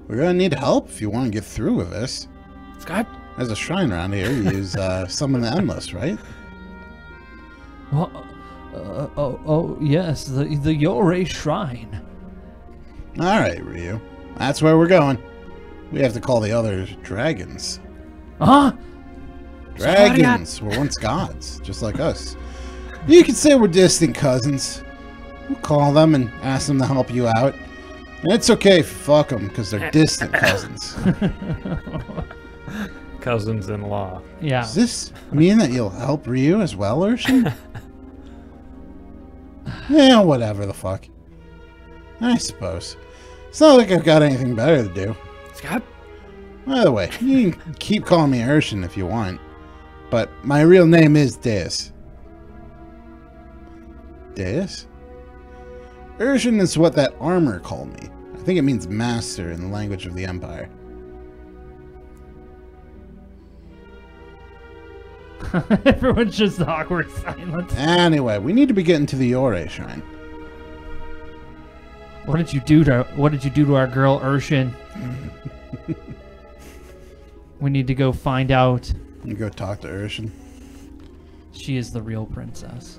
[SPEAKER 1] We're gonna need help if you want to get through with this.
[SPEAKER 3] Scott?
[SPEAKER 1] There's a shrine around here. You use Summon the Endless, right?
[SPEAKER 2] Well, oh yes, the Yore Shrine.
[SPEAKER 1] Alright, Ryu. That's where we're going. We have to call the others dragons.
[SPEAKER 2] Huh?
[SPEAKER 1] Dragons were once gods, just like us. You could say we're distant cousins. We'll call them and ask them to help you out. And it's okay if you fuck them, because they're distant cousins.
[SPEAKER 3] Cousins-in-law.
[SPEAKER 2] Yeah.
[SPEAKER 1] Does this mean that you'll help Ryu as well, Ershin? Yeah, whatever the fuck. I suppose. It's not like I've got anything better to do.
[SPEAKER 3] Scott?
[SPEAKER 1] By the way, you can keep calling me Ershin if you want. But my real name is Deus. Deus? Ershin is what that armor called me. I think it means master in the language of the Empire.
[SPEAKER 2] Everyone's just awkward silence.
[SPEAKER 1] Anyway, we need to be getting to the Yore Shrine.
[SPEAKER 2] What did you do to our girl Ershin? We need to go find out.
[SPEAKER 1] You go talk to Ershin.
[SPEAKER 2] She is the real princess.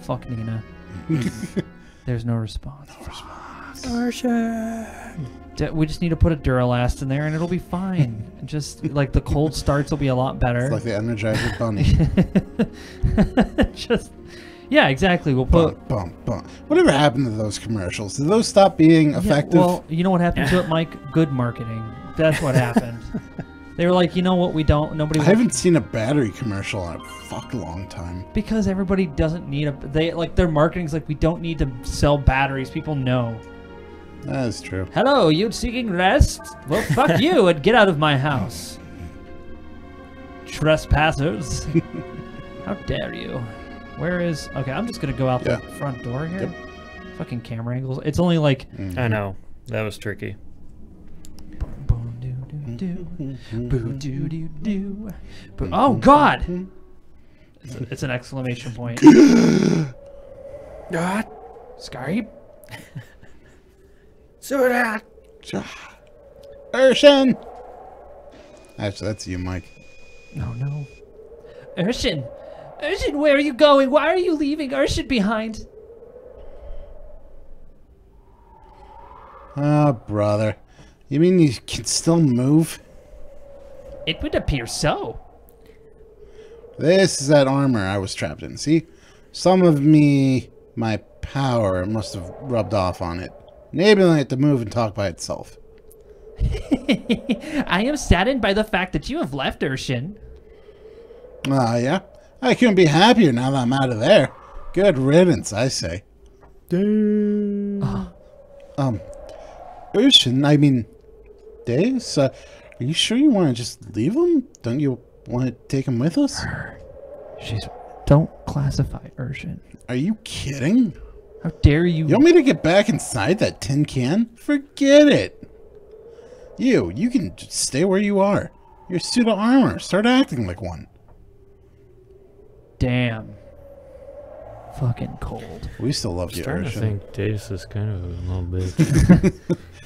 [SPEAKER 2] Fuck Nina. There's no response. We just need to put a Duralast in there and it'll be fine. Just like the cold starts will be a lot better.
[SPEAKER 1] It's like the Energizer Bunny.
[SPEAKER 2] Just yeah, exactly. We'll put
[SPEAKER 1] Bump, bump. Whatever happened to those commercials? Did those stop being effective?
[SPEAKER 2] Yeah, well, you know what happened to it, Mike? Good marketing. That's what happened. They were like, you know what? Nobody.
[SPEAKER 1] I haven't seen a battery commercial in a fuck long time.
[SPEAKER 2] Because everybody doesn't need their marketing's like, we don't need to sell batteries. People know.
[SPEAKER 1] That is true.
[SPEAKER 2] Hello, you seeking rest? Well, fuck you and get out of my house. Trespassers. How dare you? Where is... Okay, I'm just going to go out the front door here.
[SPEAKER 1] Yep.
[SPEAKER 2] Fucking camera angles. It's only like...
[SPEAKER 3] I know. That was tricky.
[SPEAKER 2] Oh, God! It's an exclamation point.
[SPEAKER 3] God.
[SPEAKER 2] Skype?
[SPEAKER 1] Ershin! Actually, that's you, Mike.
[SPEAKER 2] Oh, no. Ershin! Ershin, where are you going? Why are you leaving Ershin behind?
[SPEAKER 1] Ah, brother. You mean you can still move?
[SPEAKER 2] It would appear so.
[SPEAKER 1] This is that armor I was trapped in, see? Some of my power must have rubbed off on it, enabling it to move and talk by itself.
[SPEAKER 2] I am saddened by the fact that you have left Ershin.
[SPEAKER 1] Ah, yeah? I couldn't be happier now that I'm out of there. Good riddance, I say. Ershin, I mean, Days, are you sure you want to just leave him? Don't you want to take him with us?
[SPEAKER 2] Don't classify Ershin.
[SPEAKER 1] Are you kidding?
[SPEAKER 2] How dare you?
[SPEAKER 1] You want me to get back inside that tin can? Forget it. You can just stay where you are. You're a suit of armor. Start acting like one.
[SPEAKER 2] Damn. Fucking cold.
[SPEAKER 1] We still love you,
[SPEAKER 3] I'm starting to
[SPEAKER 1] Ershin.
[SPEAKER 3] think Dace is kind of a little bitch.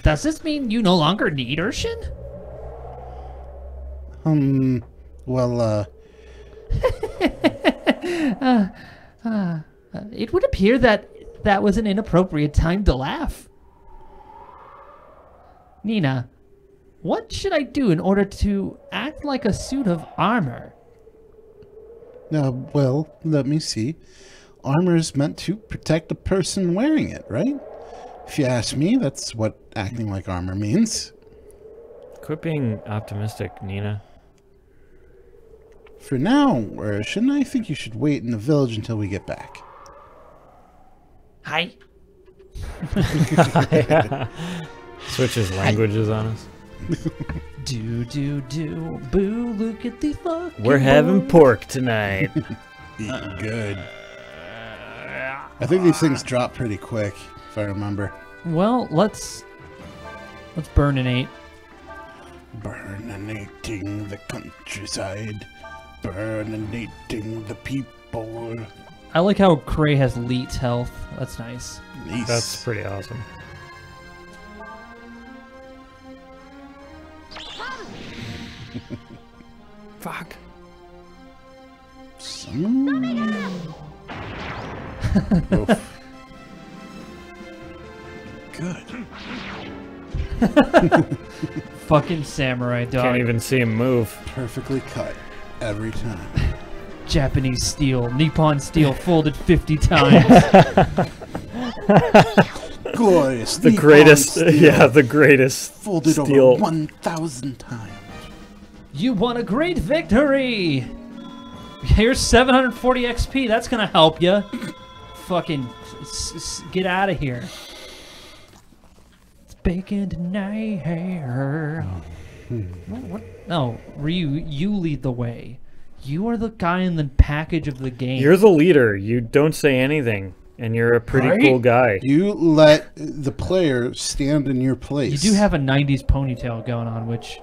[SPEAKER 2] Does this mean you no longer need Ershin?
[SPEAKER 1] Well,
[SPEAKER 2] It would appear that was an inappropriate time to laugh. Nina, what should I do in order to act like a suit of armor?
[SPEAKER 1] well, let me see. Armor is meant to protect the person wearing it, right? If you ask me, that's what acting like armor means.
[SPEAKER 3] Quit being optimistic, Nina.
[SPEAKER 1] For now, Ershin, I think you should wait in the village until we get back.
[SPEAKER 2] Hi.
[SPEAKER 3] Switches languages on us.
[SPEAKER 2] Do, boo, look at the fucking
[SPEAKER 3] We're having
[SPEAKER 2] boy.
[SPEAKER 3] pork tonight.
[SPEAKER 1] Eating good. I think these things drop pretty quick, if I remember.
[SPEAKER 2] Well, let's burninate.
[SPEAKER 1] Burninating the countryside. Burninating the people.
[SPEAKER 2] I like how Cray has Leet's health. That's nice.
[SPEAKER 1] Nice.
[SPEAKER 3] That's pretty awesome. Fuck.
[SPEAKER 1] Oof. Good.
[SPEAKER 2] Fucking samurai dog.
[SPEAKER 3] Can't even see him move.
[SPEAKER 1] Perfectly cut every time.
[SPEAKER 2] Japanese steel, Nippon steel folded 50 times.
[SPEAKER 1] Glorious.
[SPEAKER 3] The
[SPEAKER 1] Nippon
[SPEAKER 3] greatest,
[SPEAKER 1] steel,
[SPEAKER 3] yeah, the greatest
[SPEAKER 1] folded
[SPEAKER 3] steel.
[SPEAKER 1] over 1,000 times.
[SPEAKER 2] You won a great victory! Here's 740 XP. That's gonna help you. Fucking get out of here. It's bacon tonight. What? No, Ryu, you lead the way. You are the guy in the package of the game.
[SPEAKER 3] You're the leader. You don't say anything, and you're a pretty
[SPEAKER 2] Right?
[SPEAKER 3] cool guy.
[SPEAKER 1] You let the player stand in your place.
[SPEAKER 2] You do have a 90s ponytail going on, which,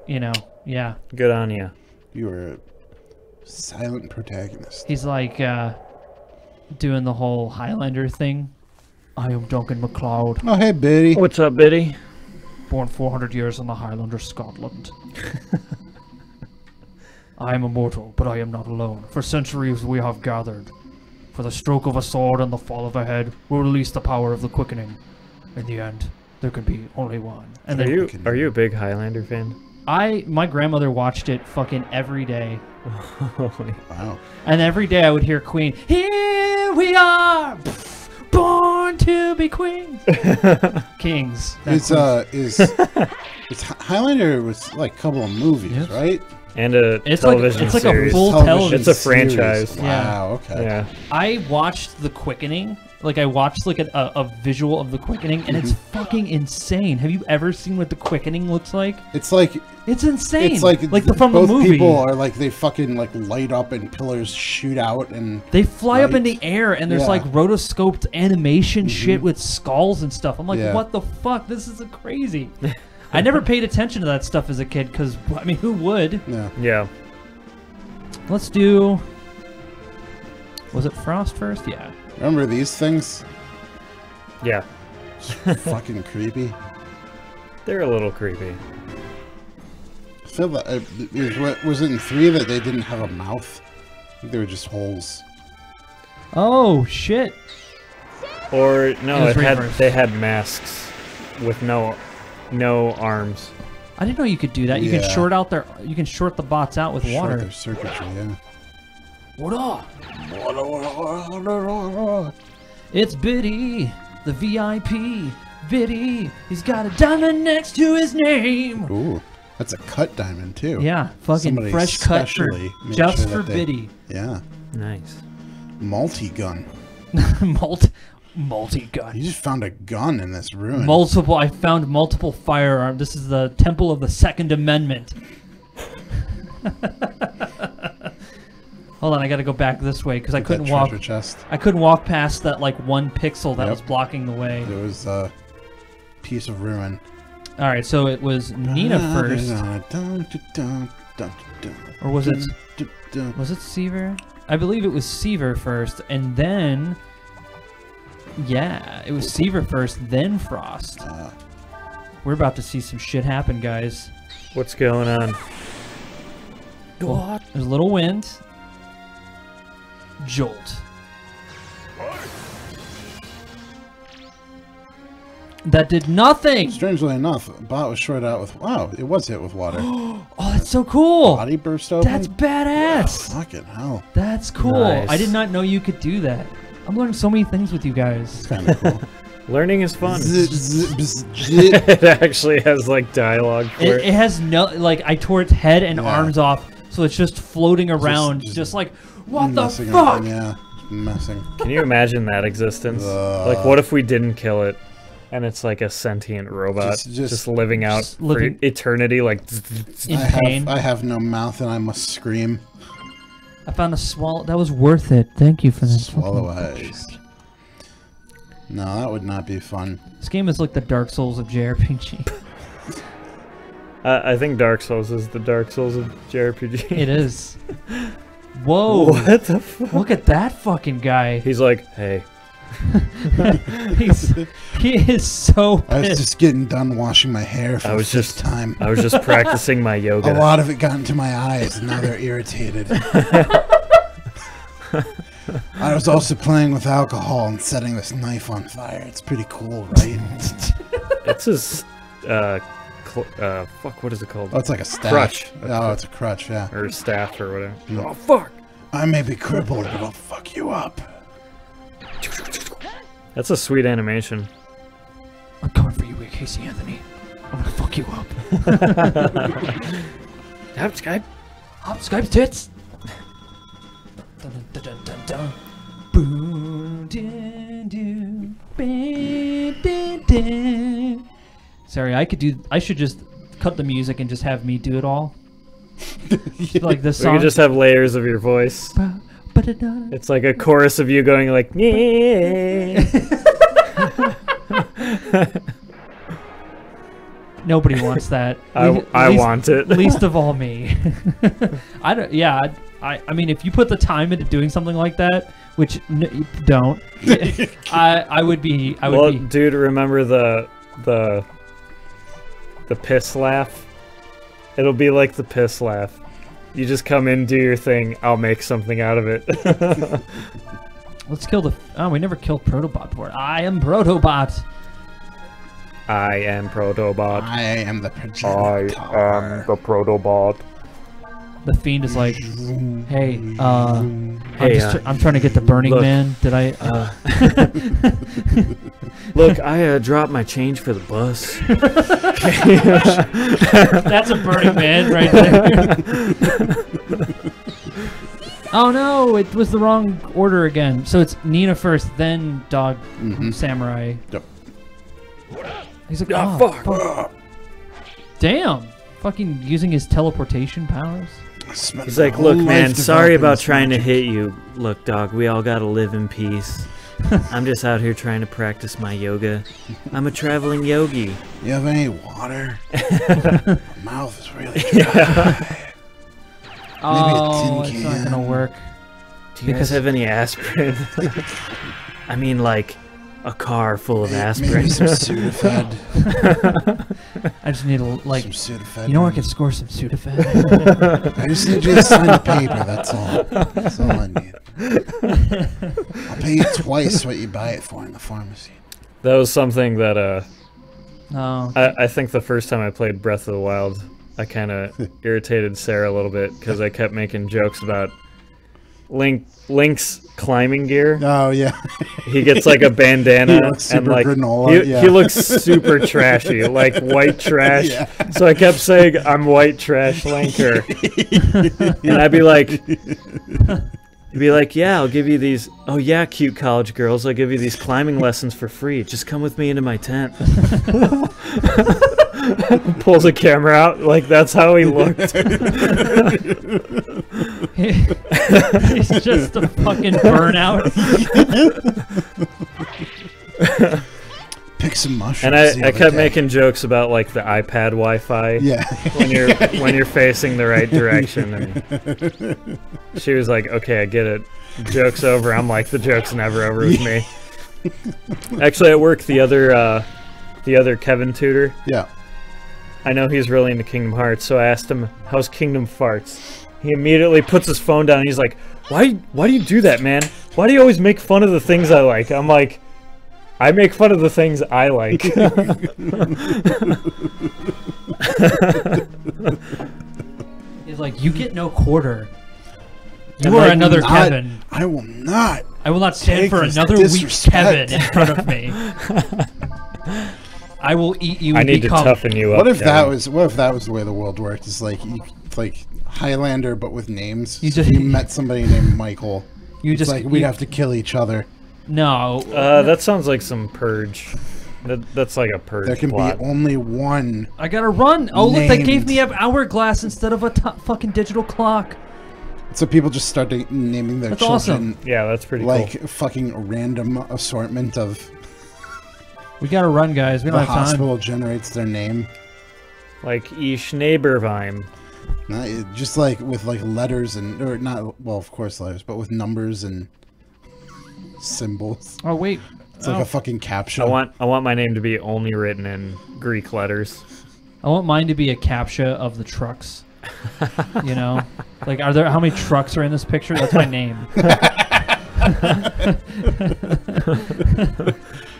[SPEAKER 2] you know, yeah.
[SPEAKER 3] Good on you.
[SPEAKER 1] You are a silent protagonist.
[SPEAKER 2] He's like doing the whole Highlander thing. I am Duncan MacLeod,
[SPEAKER 1] Oh, hey, Biddy.
[SPEAKER 3] What's up, Biddy?
[SPEAKER 2] born 400 years in the Highlander, Scotland. I am immortal, but I am not alone. For centuries we have gathered. For the stroke of a sword and the fall of a head will release the power of the quickening. In the end, there can be only one. And then
[SPEAKER 3] Are you a big Highlander fan?
[SPEAKER 2] my grandmother watched it fucking every day.
[SPEAKER 1] Wow.
[SPEAKER 2] And every day I would hear Queen, here we are, born to be queens. Kings.
[SPEAKER 1] It's Highlander was like a couple of movies,
[SPEAKER 2] Yes.
[SPEAKER 1] right?
[SPEAKER 3] And a
[SPEAKER 2] It's
[SPEAKER 3] television
[SPEAKER 2] like a
[SPEAKER 3] series.
[SPEAKER 2] full
[SPEAKER 1] Television
[SPEAKER 2] television.
[SPEAKER 3] It's a franchise.
[SPEAKER 1] series.
[SPEAKER 2] Yeah.
[SPEAKER 1] Wow, okay.
[SPEAKER 3] Yeah.
[SPEAKER 2] I watched The Quickening Like I watched like a visual of the quickening, and it's fucking insane. Have you ever seen what the quickening looks like?
[SPEAKER 1] It's like
[SPEAKER 2] it's insane.
[SPEAKER 1] It's like
[SPEAKER 2] from the movie.
[SPEAKER 1] Both people are like they fucking like light up and pillars shoot out and
[SPEAKER 2] they fly up in the air, and there's like rotoscoped animation shit with skulls and stuff. I'm like, what the fuck? This is crazy. I never paid attention to that stuff as a kid because I mean, who would?
[SPEAKER 3] Yeah.
[SPEAKER 2] Let's do. Was it Frost first? Yeah.
[SPEAKER 1] Remember these things?
[SPEAKER 3] Yeah.
[SPEAKER 1] Fucking creepy.
[SPEAKER 3] They're a little creepy.
[SPEAKER 1] I feel that was it in 3 that they didn't have a mouth? I think they were just holes.
[SPEAKER 2] Oh shit!
[SPEAKER 3] Or no,
[SPEAKER 2] reversed.
[SPEAKER 3] they had masks with no arms.
[SPEAKER 2] I didn't know you could do that. You can short out you can short the bots out with water.
[SPEAKER 1] Their circuitry, yeah.
[SPEAKER 2] What up? It's Biddy, the VIP. Biddy, he's got a diamond next to his name.
[SPEAKER 1] Ooh, that's a cut diamond too.
[SPEAKER 2] Yeah, fucking
[SPEAKER 1] Somebody
[SPEAKER 2] fresh cut just for Biddy.
[SPEAKER 1] Yeah.
[SPEAKER 3] Nice.
[SPEAKER 1] Multi-gun.
[SPEAKER 2] Multi-gun.
[SPEAKER 1] You just found a gun in this ruin.
[SPEAKER 2] I found multiple firearms. This is the temple of the Second Amendment. Hold on, I gotta go back this way because I couldn't walk.
[SPEAKER 1] Chest.
[SPEAKER 2] I couldn't walk past that like one pixel that was blocking the way.
[SPEAKER 1] There was a piece of ruin.
[SPEAKER 2] All right, so it was Nina first, or was it? Was it Seaver? I believe it was Seaver first, and then it was Seaver first, then Frost. We're about to see some shit happen, guys.
[SPEAKER 3] What's going on?
[SPEAKER 2] Well, there's a little wind. Jolt. That did nothing.
[SPEAKER 1] Strangely enough, bot was shorted out with. Wow, it was hit with water.
[SPEAKER 2] Oh, that's so cool.
[SPEAKER 1] Body burst open.
[SPEAKER 2] That's badass.
[SPEAKER 1] Oh, fucking hell.
[SPEAKER 2] That's cool.
[SPEAKER 3] Nice.
[SPEAKER 2] I did not know you could do that. I'm learning so many things with you guys.
[SPEAKER 1] It's kind of cool.
[SPEAKER 3] Learning is fun. It actually has like dialogue for it.
[SPEAKER 2] It has no like I tore its head and arms off, so it's just floating around, just like what the fuck?
[SPEAKER 1] Yeah, messing.
[SPEAKER 3] Can you imagine that existence? Like, what if we didn't kill it, and it's like a sentient robot just living out for eternity, like
[SPEAKER 2] in pain?
[SPEAKER 1] I have no mouth and I must scream.
[SPEAKER 2] I found a swallow. That was worth it. Thank you for that.
[SPEAKER 1] Swallow eyes. No, that would not be fun.
[SPEAKER 2] This game is like the Dark Souls of JRPG.
[SPEAKER 3] I think Dark Souls is the Dark Souls of JRPG.
[SPEAKER 2] It is. Whoa.
[SPEAKER 3] What the fuck?
[SPEAKER 2] Look at that fucking guy.
[SPEAKER 3] He's like, hey.
[SPEAKER 2] He is so pissed.
[SPEAKER 1] I was just getting done washing my hair for the first time.
[SPEAKER 3] I was just practicing my yoga.
[SPEAKER 1] A lot of it got into my eyes, and now they're irritated. I was also playing with alcohol and setting this knife on fire. It's pretty cool, right?
[SPEAKER 3] It's his, fuck, what is it called?
[SPEAKER 1] Oh, it's like a staff.
[SPEAKER 3] Crutch.
[SPEAKER 1] Oh, it's a crutch, yeah.
[SPEAKER 3] Or staff or whatever.
[SPEAKER 1] Mm.
[SPEAKER 3] Oh, fuck!
[SPEAKER 1] I may be crippled, but I'll fuck you up.
[SPEAKER 3] That's a sweet animation.
[SPEAKER 2] I'm coming for you, Casey Anthony. I'm gonna fuck you up.
[SPEAKER 3] Hop Skype.
[SPEAKER 2] Hop Skype tits. Dun, dun, dun, dun, dun. Boom, dun, dun, dun, dun, dun. Sorry, I should just cut the music and just have me do it all. Like this song.
[SPEAKER 3] We could just have layers of your voice. It's like a chorus of you going like, yeah.
[SPEAKER 2] Nobody wants that.
[SPEAKER 3] I want it.
[SPEAKER 2] Least of all me. I don't. Yeah. I mean, if you put the time into doing something like that, which you don't, I would be.
[SPEAKER 3] Well, dude, remember the piss laugh? It'll be like the piss laugh. You just come in, do your thing. I'll make something out of it.
[SPEAKER 2] Let's kill the. Oh, we never killed Protobot before. I am Protobot.
[SPEAKER 3] I am Protobot.
[SPEAKER 1] I am the projector.
[SPEAKER 3] I am the Protobot.
[SPEAKER 2] The Fiend is like, hey, I'm trying to get the Burning Man. Did I?
[SPEAKER 3] Look, I dropped my change for the bus.
[SPEAKER 2] That's a Burning Man right there. Oh no, it was the wrong order again. So it's Nina first, then Dog Samurai.
[SPEAKER 1] Yep.
[SPEAKER 2] He's like, oh, fuck. Damn. Fucking using his teleportation powers.
[SPEAKER 3] He's like, look, man, sorry about trying to hit you. Look, dog, we all gotta live in peace. I'm just out here trying to practice my yoga. I'm a traveling yogi.
[SPEAKER 1] You have any water? My mouth is really dry.
[SPEAKER 2] Oh, it's not gonna work.
[SPEAKER 3] Do you guys have any aspirin? I mean, like, a car full of aspirin.
[SPEAKER 1] Maybe some Sudafed.
[SPEAKER 2] I just need like
[SPEAKER 1] some Sudafed.
[SPEAKER 2] You know where I can score some Sudafed?
[SPEAKER 1] I just need you to sign the paper, that's all. That's all I need. I'll pay you twice what you buy it for in the pharmacy.
[SPEAKER 3] That was something that,
[SPEAKER 2] No.
[SPEAKER 3] I think the first time I played Breath of the Wild, I kind of irritated Sarah a little bit because I kept making jokes about Link's climbing gear.
[SPEAKER 1] Oh yeah,
[SPEAKER 3] he gets like a bandana and like
[SPEAKER 1] granola,
[SPEAKER 3] he looks super trashy, like white trash. Yeah. So I kept saying I'm white trash Linker, and I'd be like, yeah, I'll give you these. Oh yeah, cute college girls, I'll give you these climbing lessons for free. Just come with me into my tent. Pulls a camera out, like that's how he looked.
[SPEAKER 2] He's just a fucking burnout.
[SPEAKER 1] Pick some mushrooms.
[SPEAKER 3] And I kept making jokes about like the iPad Wi-Fi.
[SPEAKER 1] Yeah.
[SPEAKER 3] when you're facing the right direction. And she was like, "Okay, I get it. Joke's over." I'm like, "The joke's never over with me." Actually, at work, the other Kevin tutor.
[SPEAKER 1] Yeah.
[SPEAKER 3] I know he's really into Kingdom Hearts, so I asked him, "How's Kingdom Farts?" He immediately puts his phone down and he's like, Why do you do that, man? Why do you always make fun of the things I like? I'm like, I make fun of the things I like.
[SPEAKER 2] He's like, you get no quarter. You are another Kevin.
[SPEAKER 1] I will not.
[SPEAKER 2] I will not stand for another weak Kevin in front of me. I will eat you.
[SPEAKER 3] I need to toughen you up.
[SPEAKER 1] What if that was the way the world worked? It's like Highlander, but with names. You met somebody named Michael. We'd have to kill each other.
[SPEAKER 2] No.
[SPEAKER 3] That sounds like some Purge. That's like a Purge.
[SPEAKER 1] There can
[SPEAKER 3] plot.
[SPEAKER 1] be only one.
[SPEAKER 2] I gotta run. Oh, look, they gave me an hourglass instead of a fucking digital clock.
[SPEAKER 1] So people just start naming their children.
[SPEAKER 2] Awesome.
[SPEAKER 3] Yeah, that's pretty cool.
[SPEAKER 1] Like fucking random assortment of.
[SPEAKER 2] We gotta run, guys. We don't have time.
[SPEAKER 1] The hospital generates their name.
[SPEAKER 3] Like Ich Neighborweim.
[SPEAKER 1] Just like with like letters or not. Well, of course letters, but with numbers and symbols.
[SPEAKER 2] Oh wait.
[SPEAKER 1] It's like a fucking captcha.
[SPEAKER 3] I want my name to be only written in Greek letters.
[SPEAKER 2] I want mine to be a captcha of the trucks. You know, like how many trucks are in this picture? That's my name.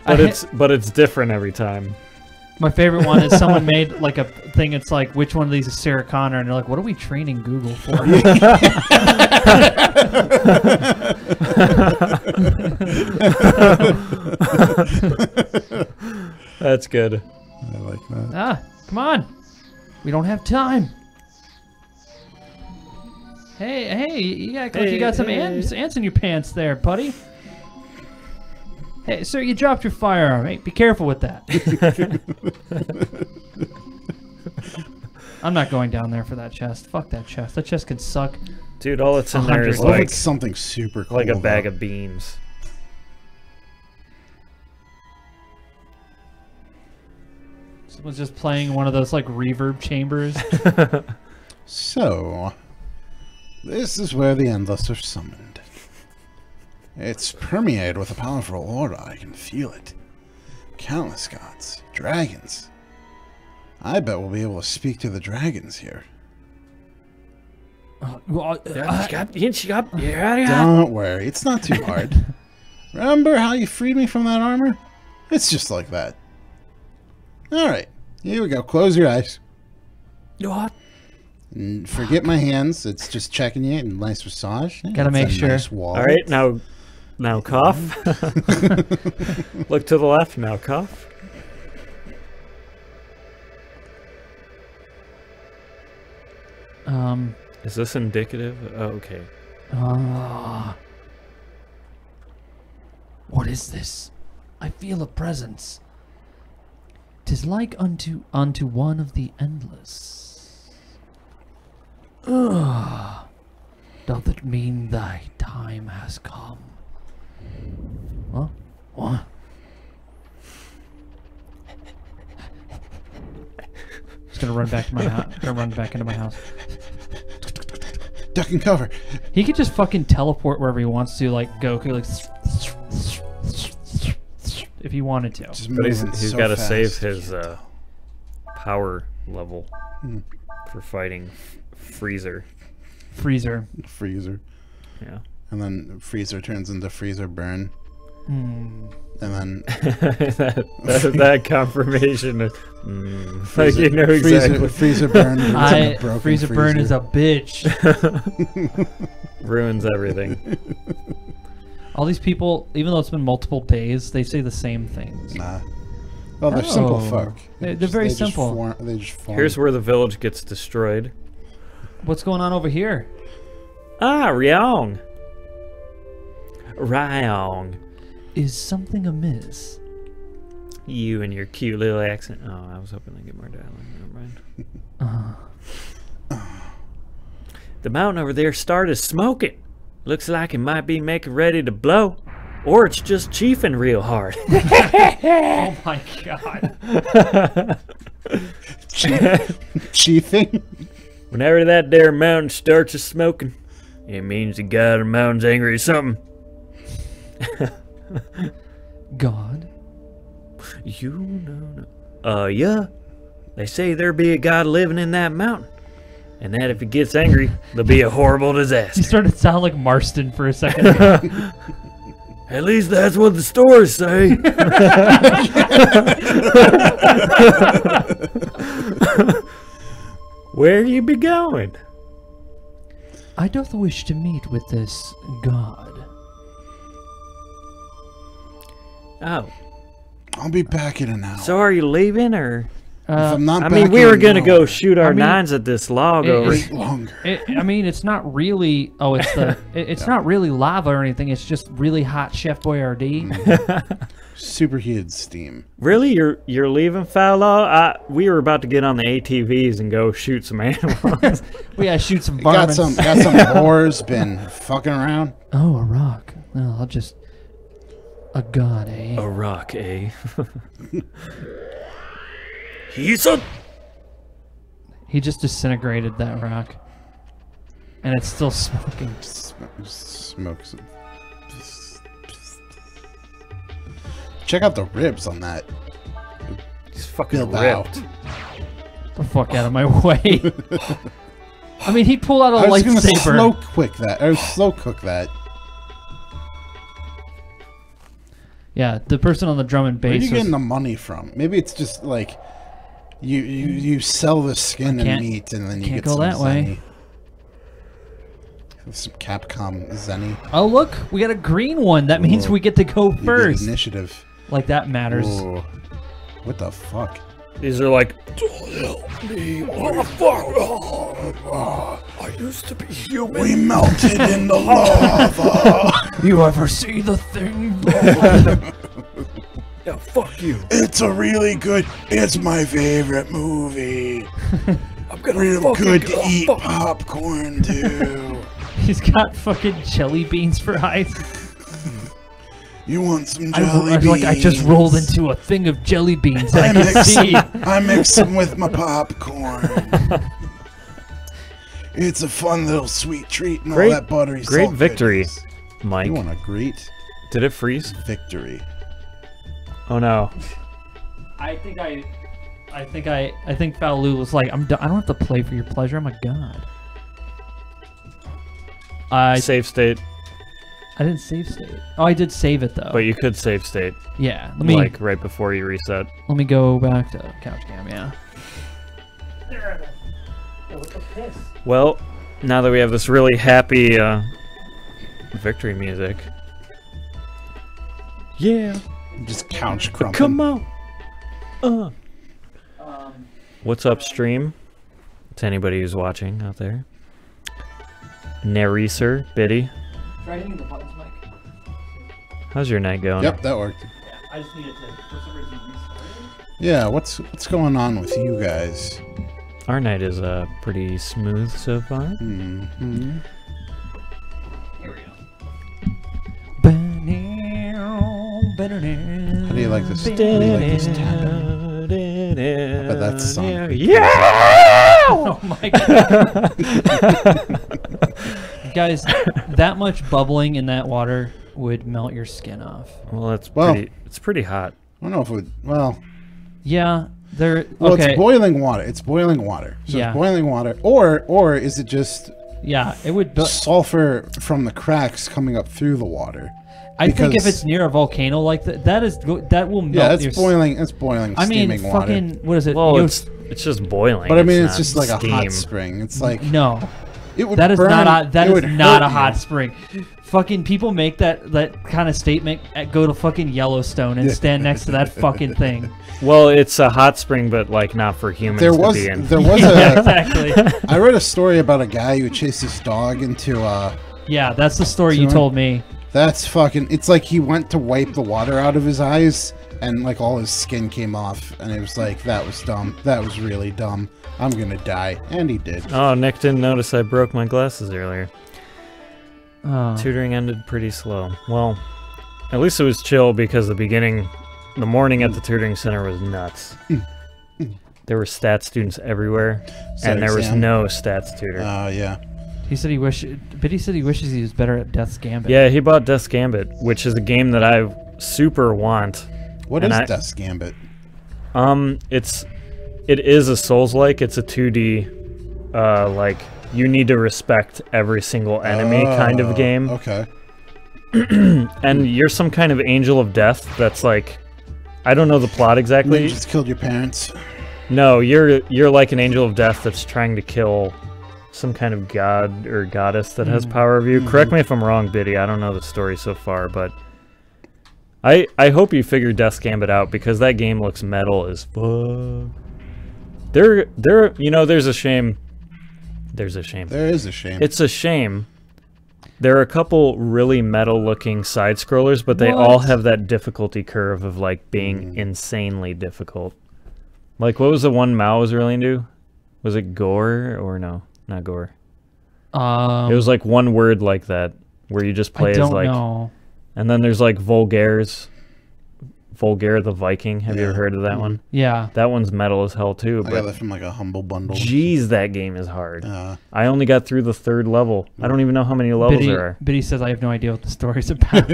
[SPEAKER 3] But it's different every time.
[SPEAKER 2] My favorite one is someone made like a thing. It's like, which one of these is Sarah Connor? And they're like, what are we training Google for?
[SPEAKER 3] That's good.
[SPEAKER 1] I like that.
[SPEAKER 2] Ah, come on. We don't have time. Hey, you got some ants in your pants there, buddy. Hey, sir, you dropped your firearm. Hey, be careful with that. I'm not going down there for that chest. Fuck that chest. That chest can suck.
[SPEAKER 3] Dude, all that's in there is
[SPEAKER 1] like
[SPEAKER 3] like
[SPEAKER 1] something super cool.
[SPEAKER 3] Like a bag of beans.
[SPEAKER 2] Someone's just playing one of those like reverb chambers.
[SPEAKER 1] So, this is where the Endless are summoned. It's permeated with a powerful aura. I can feel it. Countless gods, dragons. I bet we'll be able to speak to the dragons here. Don't worry, it's not too hard. Remember how you freed me from that armor? It's just like that. Alright, here we go. Close your eyes.
[SPEAKER 2] What?
[SPEAKER 1] And forget my hands. It's just checking you. And nice massage.
[SPEAKER 2] Gotta make sure.
[SPEAKER 1] Nice
[SPEAKER 3] Alright, now cough. Look to the left, now cough.
[SPEAKER 2] Is
[SPEAKER 3] this indicative? Oh, okay.
[SPEAKER 2] What is this? I feel a presence. 'Tis like unto one of the endless. Doth it mean thy time has come? Huh? What? Just gonna run back to my house. Gonna run back into my house.
[SPEAKER 1] Duck and cover.
[SPEAKER 2] He could just fucking teleport wherever he wants to, like Goku, like if he wanted to.
[SPEAKER 3] But he's got to save his power level for fighting Freezer.
[SPEAKER 2] Freezer.
[SPEAKER 3] Yeah.
[SPEAKER 1] And then Freezer turns into Freezer Burn. And then
[SPEAKER 3] that confirmation is like you know exactly.
[SPEAKER 1] Freezer Burn.
[SPEAKER 2] Freezer Burn is a bitch.
[SPEAKER 3] Ruins everything.
[SPEAKER 2] All these people, even though it's been multiple days, they say the same things.
[SPEAKER 1] Nah. Oh, they're simple folk.
[SPEAKER 2] They're very simple.
[SPEAKER 1] They just form.
[SPEAKER 3] Here's where the village gets destroyed.
[SPEAKER 2] What's going on over here?
[SPEAKER 3] Ah, Ryong.
[SPEAKER 2] Is something amiss?
[SPEAKER 3] You and your cute little accent. Oh, I was hoping to get more dialogue. Never mind. The mountain over there started smoking. Looks like it might be making ready to blow. Or it's just chiefing real hard.
[SPEAKER 2] Oh my god.
[SPEAKER 1] Chiefing?
[SPEAKER 3] Whenever that there mountain starts a smoking, it means the guy of the mountain's angry or something.
[SPEAKER 2] God?
[SPEAKER 3] You know. Yeah. They say there be a god living in that mountain. And that if he gets angry, there'll be a horrible disaster.
[SPEAKER 2] You started to sound like Marston for a second.
[SPEAKER 3] At least that's what the stories say. Where you be going?
[SPEAKER 2] I doth wish to meet with this god.
[SPEAKER 3] Oh.
[SPEAKER 1] I'll be back in an hour.
[SPEAKER 3] So are you leaving or?
[SPEAKER 1] If I'm not
[SPEAKER 3] I mean,
[SPEAKER 1] back
[SPEAKER 3] we
[SPEAKER 1] in
[SPEAKER 3] were
[SPEAKER 1] an
[SPEAKER 3] gonna
[SPEAKER 1] hour,
[SPEAKER 3] go shoot our nines at this log over.
[SPEAKER 1] wait longer.
[SPEAKER 2] I mean, it's not really. Oh, it's the. It's not really lava or anything. It's just really hot Chef Boyardee.
[SPEAKER 1] Superheated steam.
[SPEAKER 3] Really, you're leaving Fowlaw? We were about to get on the ATVs and go shoot some animals.
[SPEAKER 2] We gotta shoot some
[SPEAKER 1] Got
[SPEAKER 2] varmints.
[SPEAKER 1] some whores been fucking around.
[SPEAKER 2] Oh, a rock. Well, I'll just. A god, eh?
[SPEAKER 3] A rock, eh? He's a.
[SPEAKER 2] He just disintegrated that rock, and it's still smoking.
[SPEAKER 1] Smokes. Check out the ribs on that.
[SPEAKER 3] He's fucking
[SPEAKER 1] Build out.
[SPEAKER 3] ripped.
[SPEAKER 2] The fuck out of my way. I mean, he'd pull out a
[SPEAKER 1] I was gonna
[SPEAKER 2] lightsaber.
[SPEAKER 1] slow cook that.
[SPEAKER 2] Yeah, the person on the drum and
[SPEAKER 1] Where are
[SPEAKER 2] bass.
[SPEAKER 1] you getting the money from? Maybe it's just like you sell the skin and meat, and then you get
[SPEAKER 2] go
[SPEAKER 1] some
[SPEAKER 2] that way.
[SPEAKER 1] Some Capcom Zenny.
[SPEAKER 2] Oh, look, we got a green one. That means
[SPEAKER 1] Ooh.
[SPEAKER 2] we get to go
[SPEAKER 1] You get
[SPEAKER 2] initiative.
[SPEAKER 1] initiative.
[SPEAKER 2] Like that matters.
[SPEAKER 1] Ooh. What the fuck?
[SPEAKER 3] These are like. Don't help me! Oh fuck! I used to be human.
[SPEAKER 1] We melted in the lava.
[SPEAKER 2] You ever see the thing?
[SPEAKER 3] Yeah, fuck you.
[SPEAKER 1] It's a really good. It's my favorite movie.
[SPEAKER 3] I'm gonna
[SPEAKER 1] Real
[SPEAKER 3] fucking
[SPEAKER 1] good to
[SPEAKER 3] go
[SPEAKER 1] eat
[SPEAKER 3] fuck-
[SPEAKER 1] popcorn too.
[SPEAKER 2] He's got fucking jelly beans for eyes.
[SPEAKER 1] You want some jelly beans?
[SPEAKER 2] Like I just rolled into a thing of jelly beans that I can see.
[SPEAKER 1] I mix them with my popcorn. It's a fun little sweet treat and all that buttery
[SPEAKER 3] Great
[SPEAKER 1] salt
[SPEAKER 3] victory,
[SPEAKER 1] goodness.
[SPEAKER 3] Mike.
[SPEAKER 1] You want a great
[SPEAKER 3] Did it freeze?
[SPEAKER 1] victory.
[SPEAKER 3] Oh no.
[SPEAKER 2] I think Faolu was like, I don't have to play for your pleasure. I'm a god.
[SPEAKER 3] Save state.
[SPEAKER 2] I didn't save state. Oh, I did save it though.
[SPEAKER 3] But you could save state.
[SPEAKER 2] Yeah. Let me
[SPEAKER 3] Like right before you reset.
[SPEAKER 2] let me go back to couch cam. Yeah.
[SPEAKER 3] Well, now that we have this really happy victory music. Yeah.
[SPEAKER 1] Just couch crumping.
[SPEAKER 3] Come on. What's up, stream? To anybody who's watching out there. Naresar, Biddy.
[SPEAKER 2] Try hitting the buttons, Mike.
[SPEAKER 3] How's your night going?
[SPEAKER 1] Yep, that worked.
[SPEAKER 2] Yeah, I just needed to, for some reason, restart it.
[SPEAKER 1] Yeah, what's going on with you guys?
[SPEAKER 3] Our night is pretty smooth so far.
[SPEAKER 1] Mm-hmm.
[SPEAKER 2] Here we go.
[SPEAKER 1] How do you like this? How do you like this tap? But that's the song.
[SPEAKER 3] Yeah!
[SPEAKER 2] Oh my god. Guys, that much bubbling in that water would melt your skin off.
[SPEAKER 3] Well, it's pretty hot.
[SPEAKER 1] I don't know if it would, well...
[SPEAKER 2] Yeah, there...
[SPEAKER 1] Well,
[SPEAKER 2] okay.
[SPEAKER 1] it's boiling water. It's boiling water. So
[SPEAKER 2] Yeah.
[SPEAKER 1] it's boiling water. Or is it just
[SPEAKER 2] Yeah, it would...
[SPEAKER 1] sulfur from the cracks coming up through the water?
[SPEAKER 2] I think if
[SPEAKER 1] Because-
[SPEAKER 2] it's near a volcano like that, that will melt
[SPEAKER 1] Yeah,
[SPEAKER 2] your...
[SPEAKER 1] it's boiling. It's boiling,
[SPEAKER 2] I mean,
[SPEAKER 1] steaming water.
[SPEAKER 2] fucking... What is it?
[SPEAKER 3] Well,
[SPEAKER 2] Yo-
[SPEAKER 3] it's just boiling.
[SPEAKER 1] But I mean, it's
[SPEAKER 3] not
[SPEAKER 1] just like a hot
[SPEAKER 3] steam.
[SPEAKER 1] spring. It's like
[SPEAKER 2] No.
[SPEAKER 1] it would.
[SPEAKER 2] That is
[SPEAKER 1] burn,
[SPEAKER 2] not a, that
[SPEAKER 1] it
[SPEAKER 2] is
[SPEAKER 1] would
[SPEAKER 2] not
[SPEAKER 1] hurt
[SPEAKER 2] a hot
[SPEAKER 1] you.
[SPEAKER 2] spring. Fucking people make that kind of statement at go to fucking Yellowstone and stand next to that fucking thing.
[SPEAKER 3] Well, it's a hot spring, but like not for humans
[SPEAKER 1] There
[SPEAKER 3] to
[SPEAKER 1] was
[SPEAKER 3] be in.
[SPEAKER 1] there was
[SPEAKER 2] Yeah,
[SPEAKER 1] a.
[SPEAKER 2] exactly.
[SPEAKER 1] I read a story about a guy who chased his dog into
[SPEAKER 2] Yeah, that's the story you
[SPEAKER 1] Sure.
[SPEAKER 2] told me.
[SPEAKER 1] That's fucking. It's like he went to wipe the water out of his eyes, and like all his skin came off, and it was like that was dumb. That was really dumb. I'm gonna die, and he did.
[SPEAKER 3] Oh, Nick didn't notice I broke my glasses earlier.
[SPEAKER 2] Oh.
[SPEAKER 3] Tutoring ended pretty slow. Well, at least it was chill because the morning at the tutoring center was nuts. There were stats students everywhere,
[SPEAKER 1] Set
[SPEAKER 3] and there was
[SPEAKER 1] exam.
[SPEAKER 3] no stats tutor.
[SPEAKER 1] Yeah.
[SPEAKER 2] He said he said he wishes he was better at Death's Gambit.
[SPEAKER 3] Yeah, he bought Death's Gambit, which is a game that I super want.
[SPEAKER 1] What
[SPEAKER 3] And
[SPEAKER 1] is
[SPEAKER 3] I-
[SPEAKER 1] Death's Gambit?
[SPEAKER 3] It is a Souls-like. It's a 2D, like you need to respect every single enemy kind of game.
[SPEAKER 1] Okay.
[SPEAKER 3] And you're some kind of angel of death that's like, I don't know the plot
[SPEAKER 1] You
[SPEAKER 3] exactly.
[SPEAKER 1] just killed your parents.
[SPEAKER 3] No, you're like an angel of death that's trying to kill some kind of god or goddess that has power over you. Correct me if I'm wrong, Biddy. I don't know the story so far, but I hope you figure Death's Gambit out because that game looks metal as fuck. There's a shame. There's a shame.
[SPEAKER 1] There is a shame.
[SPEAKER 3] It's a shame. There are a couple really metal-looking side-scrollers, but they
[SPEAKER 2] What?
[SPEAKER 3] all have that difficulty curve of like being insanely difficult. Like, what was the one Mao was really into? Was it Gore or no? Not Gore. It was like one word like that, where you just play
[SPEAKER 2] I
[SPEAKER 3] as
[SPEAKER 2] don't
[SPEAKER 3] like.
[SPEAKER 2] know.
[SPEAKER 3] And then there's like Vulgaires. Vulgaire the Viking. Have you ever heard of that one?
[SPEAKER 2] Yeah.
[SPEAKER 3] That one's metal as hell too.
[SPEAKER 1] I got
[SPEAKER 3] But
[SPEAKER 1] that from like a Humble Bundle.
[SPEAKER 3] jeez, that game is hard. I only got through the 3rd level. I don't even know how many levels there are.
[SPEAKER 2] Biddy says I have no idea what the story's about.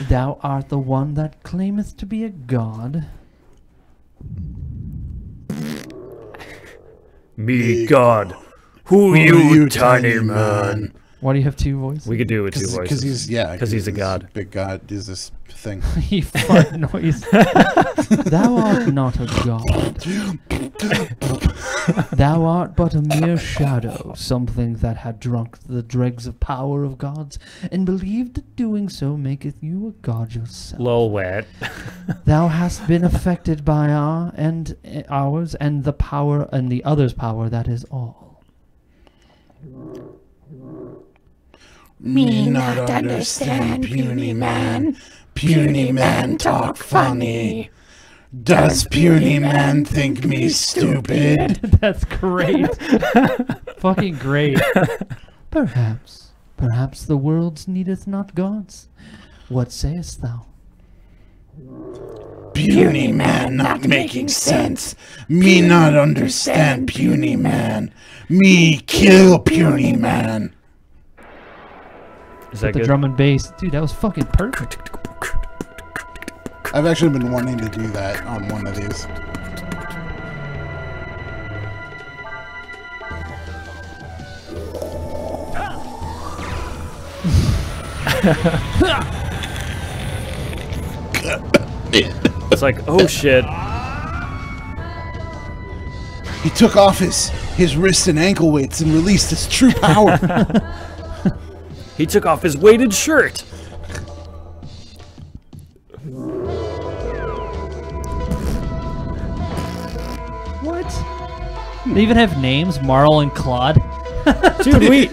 [SPEAKER 2] Thou art the one that claimeth to be a god.
[SPEAKER 3] Me God, who you tiny man?
[SPEAKER 1] Why
[SPEAKER 2] do you have two voices?
[SPEAKER 3] We could do it with two voices.
[SPEAKER 1] Because he's
[SPEAKER 3] a god.
[SPEAKER 1] Big god is this thing.
[SPEAKER 2] He fart noise. Thou art not a god. Thou art but a mere shadow, something that had drunk the dregs of power of gods, and believed that doing so maketh you a god yourself.
[SPEAKER 3] Lol wet.
[SPEAKER 2] Thou hast been affected by ours, and the power, and the other's power, that is all.
[SPEAKER 1] Me not understand, puny man. Puny man talk funny. Does puny man think me stupid?
[SPEAKER 2] That's great. Fucking great. Perhaps the world needeth not gods. What sayest thou?
[SPEAKER 1] Puny man not making sense. Me not understand puny man. Me kill puny man.
[SPEAKER 3] Is that
[SPEAKER 2] The
[SPEAKER 3] good?
[SPEAKER 2] drum and bass. Dude, that was fucking perfect.
[SPEAKER 1] I've actually been wanting to do that on one of these.
[SPEAKER 3] It's like, oh shit.
[SPEAKER 1] He took off his wrist and ankle weights and released his true power.
[SPEAKER 3] He took off his weighted shirt.
[SPEAKER 2] What? They even have names, Marl and Claude.
[SPEAKER 3] Dude, we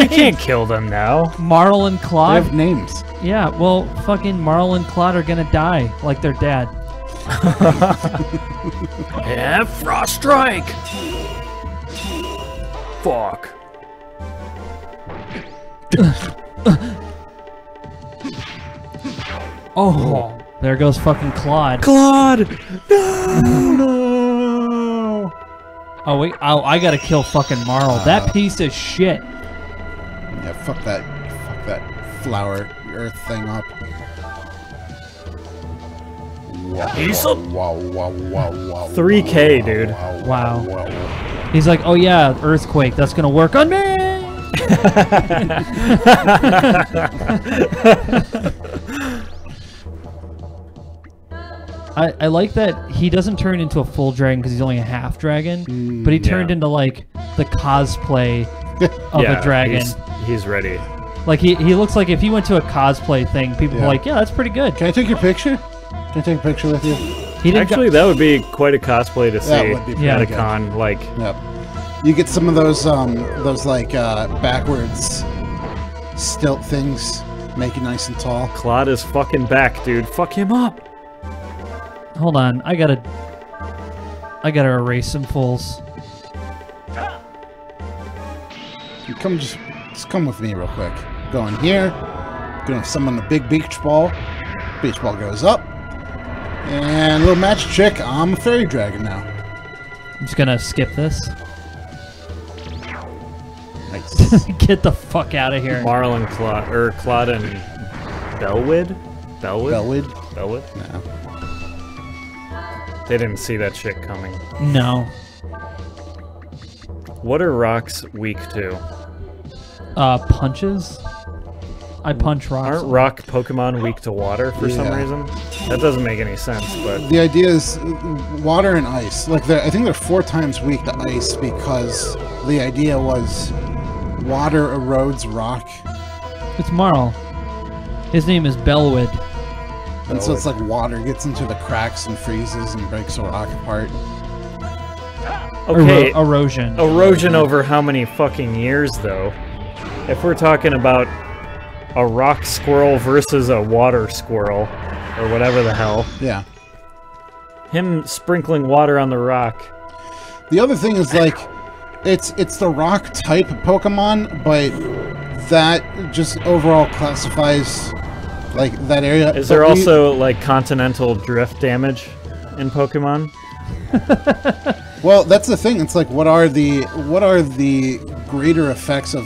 [SPEAKER 2] names.
[SPEAKER 3] can't kill them now.
[SPEAKER 2] Marl and
[SPEAKER 1] They
[SPEAKER 2] Claude.
[SPEAKER 1] have names.
[SPEAKER 2] Yeah, well, fucking Marl and Claude are gonna die like their dad.
[SPEAKER 3] Yeah, Frost Strike. Fuck.
[SPEAKER 2] Oh, there goes fucking Claude.
[SPEAKER 3] Claude!
[SPEAKER 1] No.
[SPEAKER 2] Oh wait, oh, I gotta kill fucking Marl. That piece of shit.
[SPEAKER 1] Yeah, fuck that flower earth thing up. Wow,
[SPEAKER 3] He's
[SPEAKER 1] wow,
[SPEAKER 3] a-
[SPEAKER 1] wow, wow, wow, wow,
[SPEAKER 3] 3K,
[SPEAKER 1] wow,
[SPEAKER 3] dude.
[SPEAKER 2] Wow.
[SPEAKER 1] wow.
[SPEAKER 2] He's like, oh yeah, earthquake. That's gonna work on me. I like that he doesn't turn into a full dragon because he's only a half dragon, but he turned into like the cosplay of a dragon.
[SPEAKER 3] He's ready.
[SPEAKER 2] Like he looks like if he went to a cosplay thing, people were like, yeah, that's pretty good.
[SPEAKER 1] Can I take your picture? Can I take a picture with you?
[SPEAKER 2] He didn't
[SPEAKER 3] Actually, that would be quite a cosplay to see
[SPEAKER 1] That would be pretty
[SPEAKER 3] at a
[SPEAKER 1] good.
[SPEAKER 3] con. Like,
[SPEAKER 1] Yep. You get some of those like backwards stilt things, make it nice and tall.
[SPEAKER 3] Claude is fucking back, dude. Fuck him up.
[SPEAKER 2] hold on, I gotta erase some fools.
[SPEAKER 1] You come just come with me real quick. Go in here. Gonna summon the big beach ball. Beach ball goes up. And little match trick. I'm a fairy dragon now.
[SPEAKER 2] I'm just gonna skip this.
[SPEAKER 1] Nice.
[SPEAKER 2] Get the fuck out of here.
[SPEAKER 3] Marlon Claude, or Claude and Bellwood?
[SPEAKER 1] Bellwood?
[SPEAKER 3] Bellwood?
[SPEAKER 1] No.
[SPEAKER 3] They didn't see that shit coming.
[SPEAKER 2] No.
[SPEAKER 3] What are rocks weak to?
[SPEAKER 2] Punches? I punch rocks.
[SPEAKER 3] Aren't rock Pokemon weak to water for some
[SPEAKER 1] Yeah.
[SPEAKER 3] reason? That doesn't make any sense, but...
[SPEAKER 1] The idea is water and ice. Like I think they're 4 times weak to ice because the idea was water erodes rock.
[SPEAKER 2] It's Marl. His name is Bellwood.
[SPEAKER 1] And so it's like water gets into the cracks and freezes and breaks a rock apart.
[SPEAKER 3] Okay,
[SPEAKER 2] Erosion.
[SPEAKER 3] erosion over how many fucking years, though? If we're talking about a rock squirrel versus a water squirrel, or whatever the hell,
[SPEAKER 1] Yeah.
[SPEAKER 3] him sprinkling water on the rock.
[SPEAKER 1] The other thing is like it's the rock type Pokemon, but that just overall classifies like that area.
[SPEAKER 3] Is there also like continental drift damage in Pokemon?
[SPEAKER 1] Well, that's the thing. It's like what are the greater effects of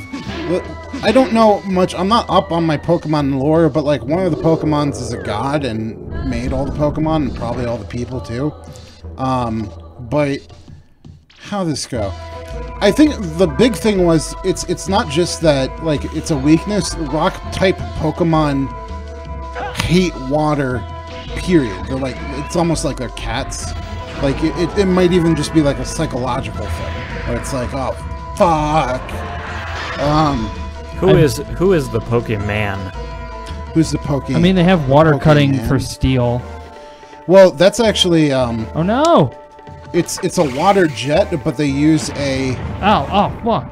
[SPEAKER 1] I don't know much. I'm not up on my Pokemon lore, but like one of the Pokemons is a god and made all the Pokemon and probably all the people too. But how this go? I think the big thing was it's not just that like it's a weakness. Rock type Pokemon hate water. Period. They're like it's almost like they're cats. Like it might even just be like a psychological thing where it's like oh fuck.
[SPEAKER 3] Who is the Pokemon?
[SPEAKER 1] Who's the Pokemon?
[SPEAKER 2] I mean, they have water cutting
[SPEAKER 1] Pokemon.
[SPEAKER 2] for steel.
[SPEAKER 1] Well, that's actually
[SPEAKER 2] Oh no!
[SPEAKER 1] it's a water jet, but they use a
[SPEAKER 2] Oh, what?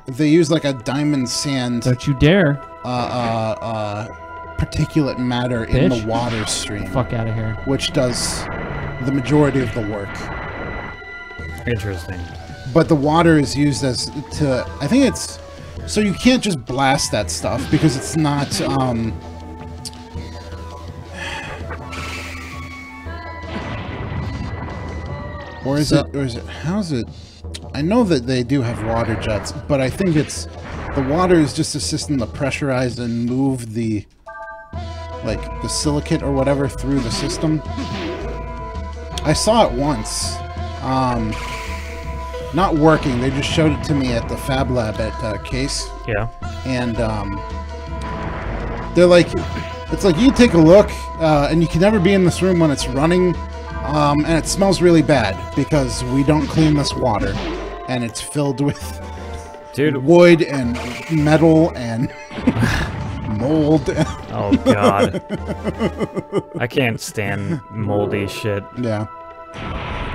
[SPEAKER 1] they use like a diamond sand
[SPEAKER 2] Don't you dare!
[SPEAKER 1] particulate matter in the
[SPEAKER 2] Bitch.
[SPEAKER 1] water stream,
[SPEAKER 2] Fuck out of here.
[SPEAKER 1] which does the majority of the work.
[SPEAKER 3] Interesting.
[SPEAKER 1] But the water is used as to I think it's so you can't just blast that stuff because it's not or is it how's it I know that they do have water jets, but I think it's the water is just a system to pressurize and move the like the silicate or whatever through the system. I saw it once. Not working. They just showed it to me at the Fab Lab at Case.
[SPEAKER 3] Yeah.
[SPEAKER 1] And they're like, it's like you take a look, and you can never be in this room when it's running, and it smells really bad because we don't clean this water, and it's filled with wood and metal and mold.
[SPEAKER 3] Oh god. I can't stand moldy shit.
[SPEAKER 1] Yeah.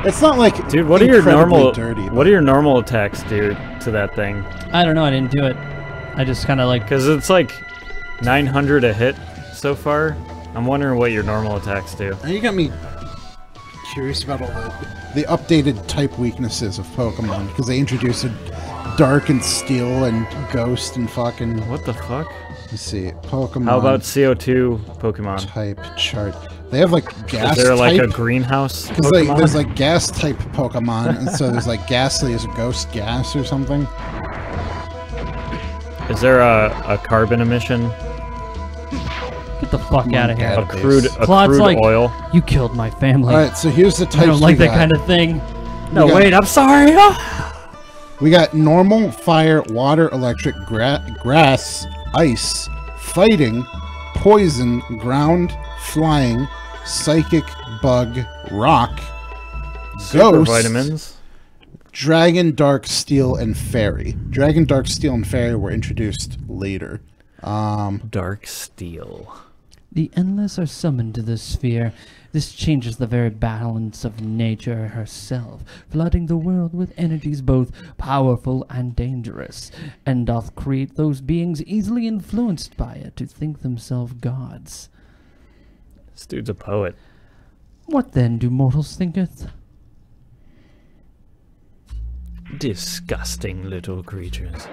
[SPEAKER 1] It's not like
[SPEAKER 3] dude. What are your normal?
[SPEAKER 1] Dirty,
[SPEAKER 3] what are your normal attacks do to that thing?
[SPEAKER 2] I don't know. I didn't do it. I just kind of like.
[SPEAKER 3] Because it's like 900 a hit so far. I'm wondering what your normal attacks do.
[SPEAKER 1] You got me curious about all the updated type weaknesses of Pokemon because they introduced Dark and Steel and Ghost and fucking.
[SPEAKER 3] What the fuck?
[SPEAKER 1] Let's see, Pokemon.
[SPEAKER 3] How about CO2 Pokemon?
[SPEAKER 1] Type chart. They have like gas.
[SPEAKER 3] Is there like
[SPEAKER 1] type?
[SPEAKER 3] A greenhouse?
[SPEAKER 1] Because like, there's like gas type Pokemon, and so there's like Ghastly is Ghost Gas or something.
[SPEAKER 3] Is there a carbon emission?
[SPEAKER 2] Get the fuck out of here.
[SPEAKER 3] A crude
[SPEAKER 2] like,
[SPEAKER 3] oil.
[SPEAKER 2] You killed my family.
[SPEAKER 1] All right, so here's the types.
[SPEAKER 2] I don't like that kind of thing.
[SPEAKER 3] No, wait, I'm sorry.
[SPEAKER 1] We got normal, fire, water, electric, grass, ice, fighting, poison, ground, flying, psychic, bug, rock,
[SPEAKER 3] Super
[SPEAKER 1] ghost,
[SPEAKER 3] vitamins,
[SPEAKER 1] dragon, dark, steel, and fairy. Dragon, dark, steel, and fairy were introduced later.
[SPEAKER 3] Dark steel.
[SPEAKER 2] The endless are summoned to the sphere. This changes the very balance of nature herself, flooding the world with energies both powerful and dangerous, and doth create those beings easily influenced by it to think themselves gods.
[SPEAKER 3] This dude's a poet.
[SPEAKER 2] What then do mortals thinketh?
[SPEAKER 3] Disgusting little creatures.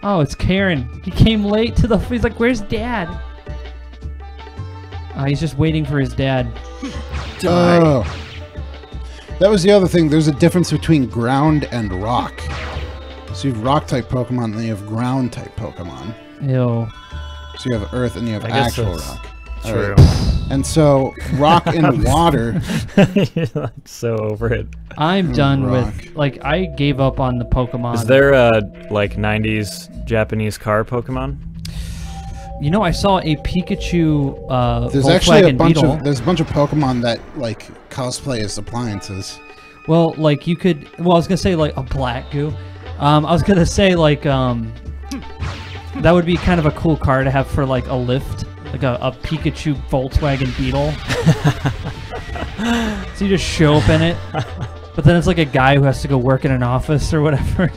[SPEAKER 2] Oh, it's Karen. He came late to the... He's like, where's Dad? He's just waiting for his dad.
[SPEAKER 1] Oh. That was the other thing. There's a difference between ground and rock. So you have rock-type Pokemon, and then you have ground-type Pokemon.
[SPEAKER 2] Ew.
[SPEAKER 1] So you have earth, and you have actual rock.
[SPEAKER 3] True.
[SPEAKER 1] Right. And so, rock and water...
[SPEAKER 3] You're like so over it.
[SPEAKER 2] I'm done with... Like, I gave up on the Pokemon.
[SPEAKER 3] Is there a, like, 90s Japanese car Pokemon?
[SPEAKER 2] You know, I saw a Pikachu
[SPEAKER 1] there's
[SPEAKER 2] Volkswagen
[SPEAKER 1] actually a bunch
[SPEAKER 2] Beetle.
[SPEAKER 1] of... There's a bunch of Pokemon that, like, cosplay as appliances.
[SPEAKER 2] Well, like, you could... Well, I was going to say, like, a black goo. I was going to say, like, that would be kind of a cool car to have for, like, a lift. Like a Pikachu Volkswagen Beetle. So you just show up in it. But then it's like a guy who has to go work in an office or whatever.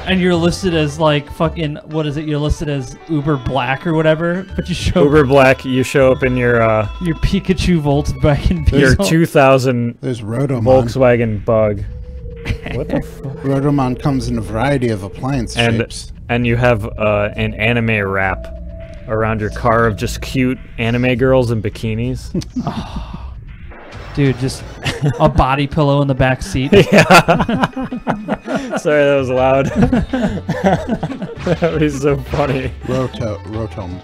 [SPEAKER 2] And you're listed as like fucking, what is it? You're listed as Uber Black or whatever. But you show
[SPEAKER 3] Uber Black, you show up in your
[SPEAKER 2] Pikachu Volkswagen Beetle.
[SPEAKER 3] Your 2000
[SPEAKER 1] There's Rotomon.
[SPEAKER 3] Volkswagen Bug. What the fuck?
[SPEAKER 1] Rotomon comes in a variety of appliance shapes.
[SPEAKER 3] And you have an anime wrap around your car of just cute anime girls in bikinis.
[SPEAKER 2] Oh, dude, just a body pillow in the back seat.
[SPEAKER 3] Yeah. Sorry, that was loud. That was so funny.
[SPEAKER 1] Rotom.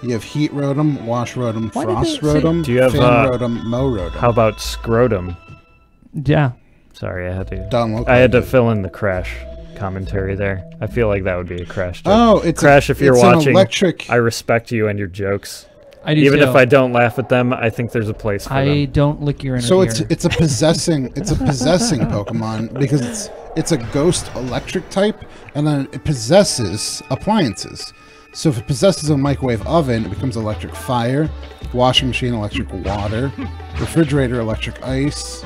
[SPEAKER 1] You have Heat Rotom, Wash Rotom, Frost Rotom,
[SPEAKER 3] do you have,
[SPEAKER 1] Fan Rotom, Mo Rotom.
[SPEAKER 3] How about Scrotum?
[SPEAKER 2] Yeah.
[SPEAKER 3] Sorry, I had to fill in the Crash commentary there. I feel like that would be a Crash joke.
[SPEAKER 1] Oh, it's
[SPEAKER 3] Crash. If you're watching,
[SPEAKER 1] electric...
[SPEAKER 3] I respect you and your jokes.
[SPEAKER 2] I do
[SPEAKER 3] Even
[SPEAKER 2] too.
[SPEAKER 3] if I don't laugh at them, I think there's a place for them.
[SPEAKER 2] I don't lick your inner
[SPEAKER 1] So
[SPEAKER 2] ear.
[SPEAKER 1] it's a possessing Pokemon because it's a ghost electric type, and then it possesses appliances. So if it possesses a microwave oven, it becomes electric fire, washing machine electric water, refrigerator electric ice,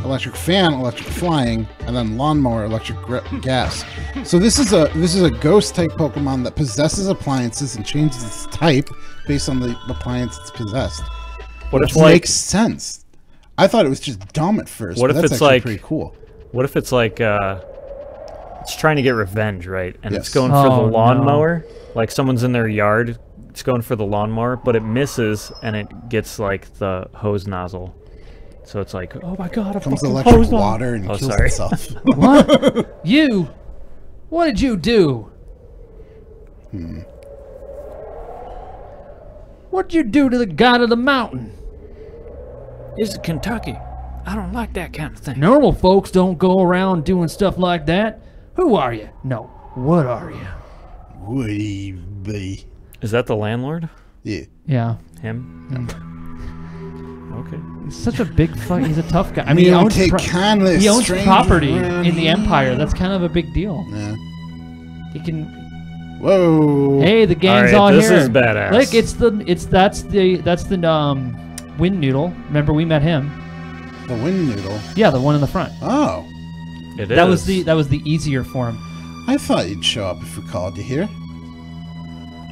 [SPEAKER 1] electric fan electric flying, and then lawnmower electric gas. So this is a ghost type Pokemon that possesses appliances and changes its type based on the appliance it's possessed.
[SPEAKER 3] What if
[SPEAKER 1] Which makes sense. I thought it was just dumb at first.
[SPEAKER 3] What
[SPEAKER 1] but
[SPEAKER 3] if
[SPEAKER 1] that's
[SPEAKER 3] it's
[SPEAKER 1] actually
[SPEAKER 3] like
[SPEAKER 1] pretty cool?
[SPEAKER 3] What if it's like it's trying to get revenge, right? And
[SPEAKER 1] Yes.
[SPEAKER 3] it's going for the
[SPEAKER 2] Oh,
[SPEAKER 3] lawnmower. Like someone's in their yard, it's going for the lawnmower, but it misses and it gets like the hose nozzle. So it's like, oh my god,
[SPEAKER 1] Comes
[SPEAKER 3] fucking
[SPEAKER 1] electric
[SPEAKER 3] hose
[SPEAKER 1] water and
[SPEAKER 3] Oh,
[SPEAKER 1] kills
[SPEAKER 3] sorry.
[SPEAKER 1] itself.
[SPEAKER 2] What? You? What did you do? What'd you do to the god of the mountain?
[SPEAKER 3] This is Kentucky. I don't like that kind of thing.
[SPEAKER 2] Normal folks don't go around doing stuff like that. Who are you? No, what are you?
[SPEAKER 1] Woody be.
[SPEAKER 3] Is that the landlord?
[SPEAKER 1] Yeah.
[SPEAKER 2] Yeah.
[SPEAKER 3] Him? Okay.
[SPEAKER 2] He's such a big fuck. He's a tough guy. I mean,
[SPEAKER 1] We
[SPEAKER 2] he
[SPEAKER 1] don't
[SPEAKER 2] owns,
[SPEAKER 1] take kindly
[SPEAKER 2] he owns
[SPEAKER 1] strangers
[SPEAKER 2] property
[SPEAKER 1] around
[SPEAKER 2] in the
[SPEAKER 1] here.
[SPEAKER 2] Empire. That's kind of a big deal.
[SPEAKER 1] Yeah.
[SPEAKER 2] He can.
[SPEAKER 1] Whoa.
[SPEAKER 2] Hey, the gang's
[SPEAKER 3] All
[SPEAKER 2] all
[SPEAKER 3] right,
[SPEAKER 2] here.
[SPEAKER 3] this is badass.
[SPEAKER 2] Look, that's the wind noodle. Remember we met him.
[SPEAKER 1] The wind noodle.
[SPEAKER 2] Yeah, the one in the front.
[SPEAKER 1] Oh.
[SPEAKER 3] It
[SPEAKER 2] That
[SPEAKER 3] is.
[SPEAKER 2] was the easier form.
[SPEAKER 1] I thought you'd show up if we called you here.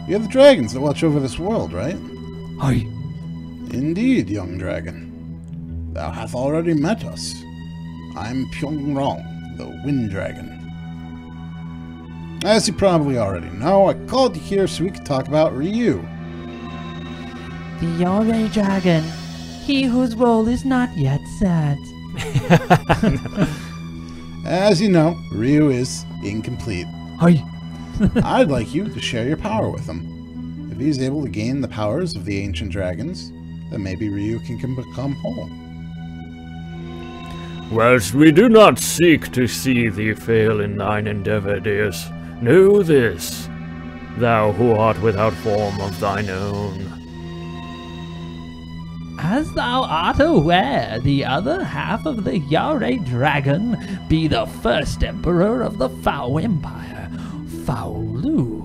[SPEAKER 1] You're the dragons that watch over this world, right?
[SPEAKER 2] Hi.
[SPEAKER 1] Indeed, young dragon. Thou hast already met us. I'm Pyongrong, the Wind Dragon. As you probably already know, I called you here so we could talk about Ryu.
[SPEAKER 2] The Yore Dragon, he whose role is not yet set.
[SPEAKER 1] As you know, Ryu is incomplete.
[SPEAKER 2] Hi.
[SPEAKER 1] I'd like you to share your power with him. If he's able to gain the powers of the ancient dragons, then maybe Ryu can become whole.
[SPEAKER 3] Whilst we do not seek to see thee fail in thine endeavor, dears, know this, thou who art without form of thine own.
[SPEAKER 2] As thou art aware, the other half of the Yare Dragon be the first emperor of the Foul Empire, Faolu.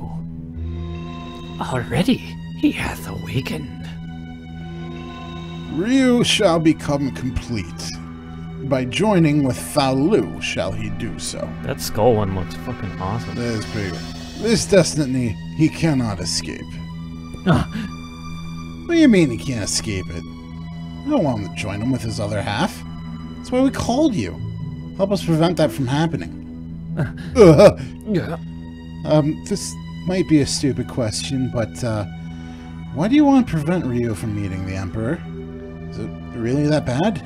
[SPEAKER 3] Already he hath awakened.
[SPEAKER 1] Ryu shall become complete. By joining with Faolu shall he do so.
[SPEAKER 3] That skull one looks fucking awesome.
[SPEAKER 1] That is pretty good. This destiny he cannot escape. What do you mean he can't escape it? I don't want him to join him with his other half. That's why we called you. Help us prevent that from happening.
[SPEAKER 3] Yeah.
[SPEAKER 1] This might be a stupid question, but why do you want to prevent Ryu from meeting the Emperor? Is it really that bad?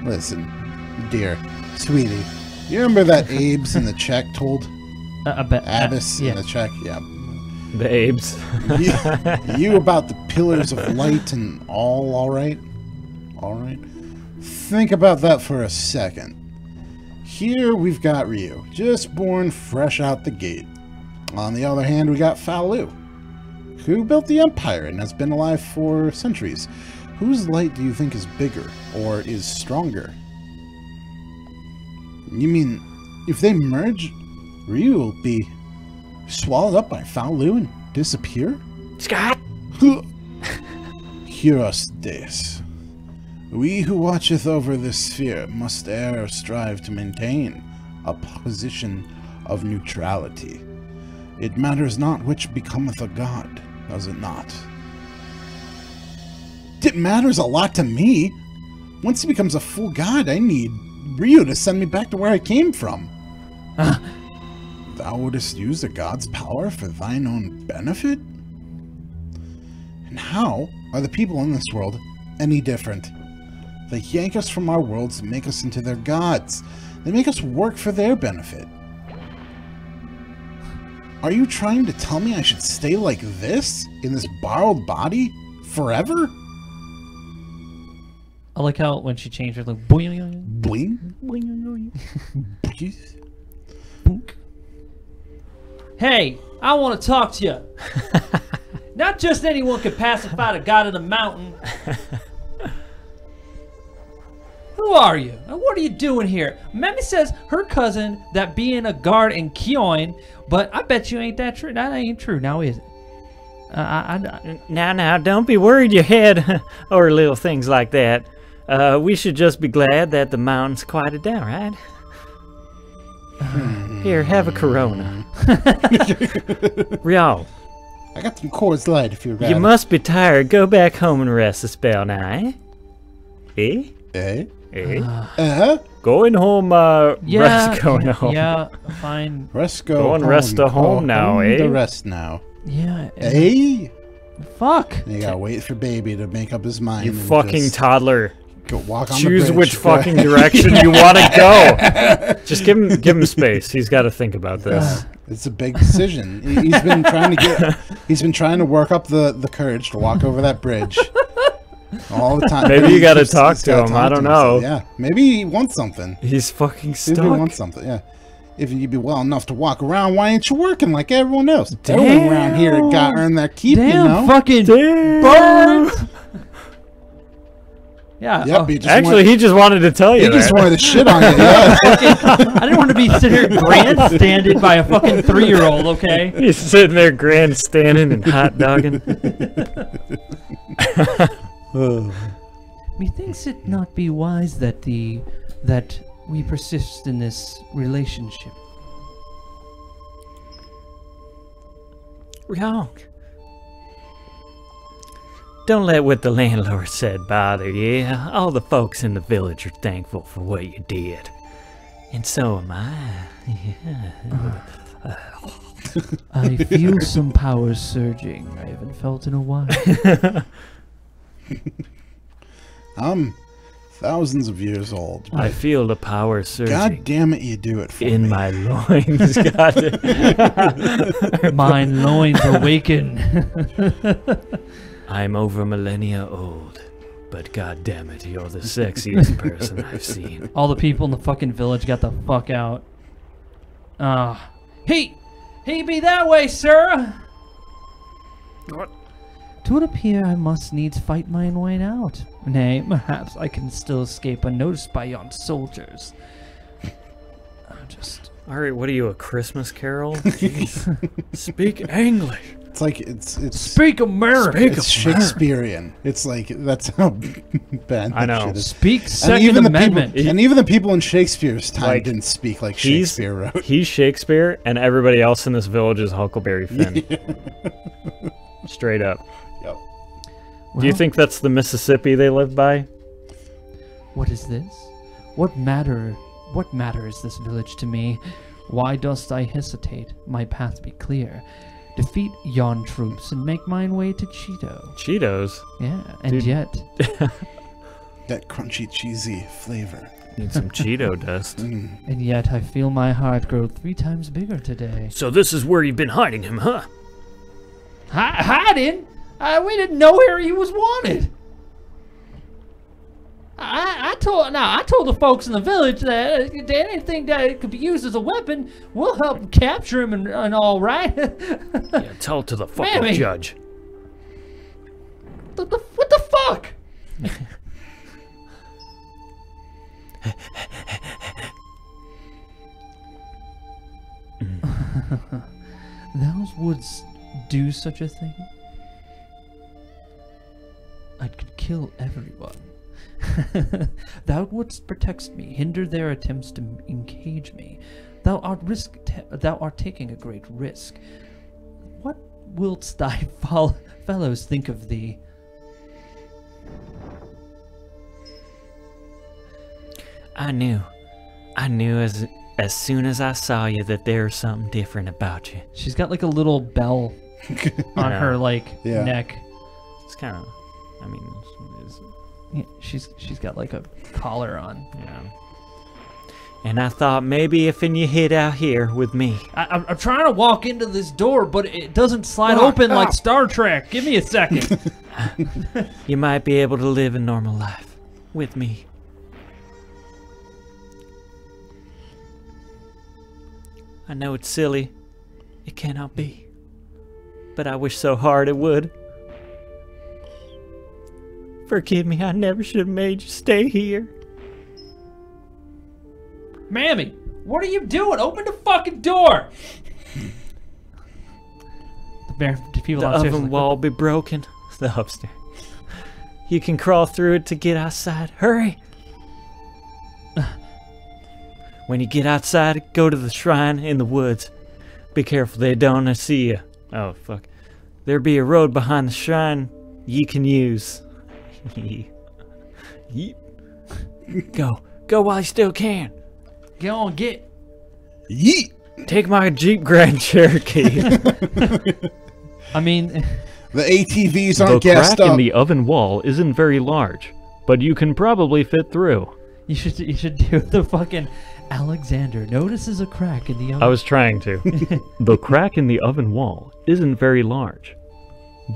[SPEAKER 1] Listen, dear, sweetie, you remember that Abe's in the check told? Abyss in the check? Yeah.
[SPEAKER 3] The Abes.
[SPEAKER 1] you about the pillars of light and all right? All right? Think about that for a second. Here we've got Ryu, just born fresh out the gate. On the other hand, we got Faolu, who built the Empire and has been alive for centuries. Whose light do you think is bigger, or is stronger? You mean, if they merge, Ryu will be swallowed up by Faolu and disappear?
[SPEAKER 3] Scott!
[SPEAKER 1] Hear us, Deus. We who watcheth over this sphere must e'er strive to maintain a position of neutrality. It matters not which becometh a god, does it not? It matters a lot to me. Once he becomes a full god, I need Ryu to send me back to where I came from. Thou wouldest use a god's power for thine own benefit? And how are the people in this world any different? They yank us from our worlds and make us into their gods. They make us work for their benefit. Are you trying to tell me I should stay like this, in this borrowed body, forever?
[SPEAKER 2] I like how when she changed her, like boing,
[SPEAKER 1] Bling?
[SPEAKER 2] boing. Hey, I want to talk to you. Not just anyone can pacify the god of the mountain. Who are you? And what are you doing here? Memi says her cousin that being a guard in Kyoin, but I bet you ain't that true. That ain't true. Now is it?
[SPEAKER 3] Now, don't be worried your head over little things like that. We should just be glad that the mountain's quieted down, right? Here, have a Corona. Real.
[SPEAKER 1] I got some Coors Light if you're ready.
[SPEAKER 3] You must be tired. Go back home and rest a spell now, eh? Eh?
[SPEAKER 1] Eh?
[SPEAKER 3] Eh? Going home, rest going home.
[SPEAKER 2] Yeah, fine.
[SPEAKER 1] Rest go
[SPEAKER 3] Go and
[SPEAKER 1] home.
[SPEAKER 3] rest a home now, eh?
[SPEAKER 1] To rest now.
[SPEAKER 2] Yeah.
[SPEAKER 1] Eh?
[SPEAKER 2] Fuck.
[SPEAKER 1] You gotta wait for baby to make up his mind.
[SPEAKER 3] You
[SPEAKER 1] and
[SPEAKER 3] fucking
[SPEAKER 1] just
[SPEAKER 3] toddler.
[SPEAKER 1] go walk on
[SPEAKER 3] Choose
[SPEAKER 1] the bridge.
[SPEAKER 3] which fucking direction you want to go. Just give him space. He's got to think about this.
[SPEAKER 1] It's a big decision. He's been trying to work up the courage to walk over that bridge all the time.
[SPEAKER 3] Maybe you got to
[SPEAKER 1] He's
[SPEAKER 3] talk to
[SPEAKER 1] gotta
[SPEAKER 3] him.
[SPEAKER 1] talk
[SPEAKER 3] I
[SPEAKER 1] to
[SPEAKER 3] don't know.
[SPEAKER 1] himself. Yeah, maybe he wants something.
[SPEAKER 3] He's fucking
[SPEAKER 1] Maybe
[SPEAKER 3] stuck.
[SPEAKER 1] he wants something. Yeah. If you'd be well enough to walk around, why ain't you working like everyone else?
[SPEAKER 3] Damn.
[SPEAKER 1] Everyone around here got to earn their keep,
[SPEAKER 2] Damn,
[SPEAKER 1] you know?
[SPEAKER 2] fucking
[SPEAKER 3] Damn.
[SPEAKER 2] birds. Yeah.
[SPEAKER 1] Yep,
[SPEAKER 2] Oh,
[SPEAKER 1] he just
[SPEAKER 3] Actually, he just wanted to tell you
[SPEAKER 1] he
[SPEAKER 3] that.
[SPEAKER 1] just wanted to shit on you. Yeah.
[SPEAKER 2] I didn't want to be sitting here grandstanded by a fucking 3-year-old, okay?
[SPEAKER 3] He's sitting there grandstanding and hot dogging.
[SPEAKER 2] Methinks it not be wise that we persist in this relationship.
[SPEAKER 3] Wrong. Don't let what the landlord said bother you. All the folks in the village are thankful for what you did. And so am I.
[SPEAKER 2] I feel some powers surging. I haven't felt in a while.
[SPEAKER 1] I'm thousands of years old.
[SPEAKER 3] I feel the power surging.
[SPEAKER 1] God damn it, you do it for
[SPEAKER 3] in
[SPEAKER 1] me.
[SPEAKER 3] my loins.
[SPEAKER 2] Mine loins awaken.
[SPEAKER 3] I'm over millennia old, but god damn it, you're the sexiest person I've seen.
[SPEAKER 2] All the people in the fucking village got the fuck out. He be that way, sir.
[SPEAKER 3] What?
[SPEAKER 2] To it appear I must needs fight mine way out. Nay, perhaps I can still escape unnoticed by yon soldiers.
[SPEAKER 3] Alright, what are you, a Christmas Carol? Jeez. Speak English.
[SPEAKER 1] It's like it's
[SPEAKER 2] Speak American.
[SPEAKER 1] it's Shakespearean. It's like that's how bad
[SPEAKER 3] I
[SPEAKER 1] that
[SPEAKER 3] know.
[SPEAKER 1] shit is.
[SPEAKER 2] Speak
[SPEAKER 1] And
[SPEAKER 2] Second
[SPEAKER 1] even
[SPEAKER 2] Amendment.
[SPEAKER 1] the people, and even the people in Shakespeare's time
[SPEAKER 3] Like,
[SPEAKER 1] didn't speak like Shakespeare wrote.
[SPEAKER 3] He's Shakespeare, and everybody else in this village is Huckleberry Finn. Straight up.
[SPEAKER 1] Yep.
[SPEAKER 3] Do you think that's the Mississippi they live by?
[SPEAKER 2] What is this? What matters this village to me? Why dost I hesitate? My path be clear. Defeat yon troops and make mine way to Cheeto.
[SPEAKER 3] Cheetos?
[SPEAKER 2] Yeah, and
[SPEAKER 3] Dude.
[SPEAKER 2] yet...
[SPEAKER 1] That crunchy, cheesy flavor.
[SPEAKER 3] Need some Cheeto dust.
[SPEAKER 2] And yet I feel my heart grow 3 times bigger today.
[SPEAKER 3] So this is where you've been hiding him, huh?
[SPEAKER 2] Hiding? We didn't know where he was wanted. I told the folks in the village that anything that could be used as a weapon, we'll help capture him and all, right?
[SPEAKER 3] Yeah, tell it to the fucking
[SPEAKER 2] Mammy.
[SPEAKER 3] judge.
[SPEAKER 2] What the fuck? Thou wouldst do such a thing? I could kill everyone. Thou wouldst protect me, hinder their attempts to encage me. Thou art taking a great risk. What wilt thy fellows think of thee?
[SPEAKER 3] I knew as soon as I saw you that there was something different about you.
[SPEAKER 2] She's got like a little bell on
[SPEAKER 3] Yeah.
[SPEAKER 2] her
[SPEAKER 1] Yeah.
[SPEAKER 2] neck.
[SPEAKER 3] It's kind of, I mean,
[SPEAKER 2] Yeah, she's got like a collar on.
[SPEAKER 3] yeah. And I thought maybe if you hid out here with me.
[SPEAKER 2] I'm trying to walk into this door, but it doesn't slide open like Star Trek. Give me a second.
[SPEAKER 3] You might be able to live a normal life with me. I know it's silly. It cannot be. But I wish so hard it would. Forgive me, I never should have made you stay here.
[SPEAKER 2] Mammy, what are you doing? Open the fucking door. The people
[SPEAKER 3] The
[SPEAKER 2] downstairs are
[SPEAKER 3] oven
[SPEAKER 2] like,
[SPEAKER 3] wall be broken. The upstairs. You can crawl through it to get outside. Hurry! When you get outside, go to the shrine in the woods. Be careful they don't see you. Oh, fuck. There be a road behind the shrine ye can use. Yeet. Go. Go while you still can.
[SPEAKER 2] Go on, get.
[SPEAKER 1] Yeet.
[SPEAKER 3] Take my Jeep Grand Cherokee.
[SPEAKER 2] I mean,
[SPEAKER 1] The ATVs
[SPEAKER 4] The
[SPEAKER 1] aren't gassed
[SPEAKER 4] crack in
[SPEAKER 1] up.
[SPEAKER 4] the oven wall isn't very large, but you can probably fit through.
[SPEAKER 2] you should do the fucking Alexander notices a crack in the oven.
[SPEAKER 4] I was trying to. The crack in the oven wall isn't very large,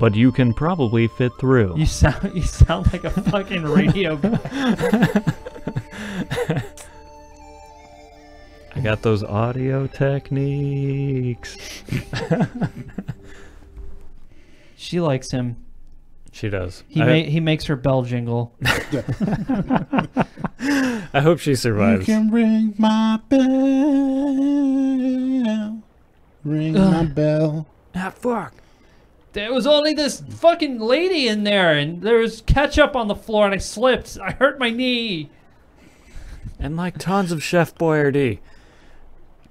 [SPEAKER 4] but you can probably fit through.
[SPEAKER 2] You sound like a fucking radio guy.
[SPEAKER 4] I got those audio techniques.
[SPEAKER 2] She likes him.
[SPEAKER 4] She does.
[SPEAKER 2] He makes her bell jingle.
[SPEAKER 4] I hope she survives.
[SPEAKER 1] You can ring my bell. Ring my bell.
[SPEAKER 3] Ah, fuck.
[SPEAKER 2] There was only this fucking lady in there, and there was ketchup on the floor, and I slipped. I hurt my knee.
[SPEAKER 4] And like tons of Chef Boyardee.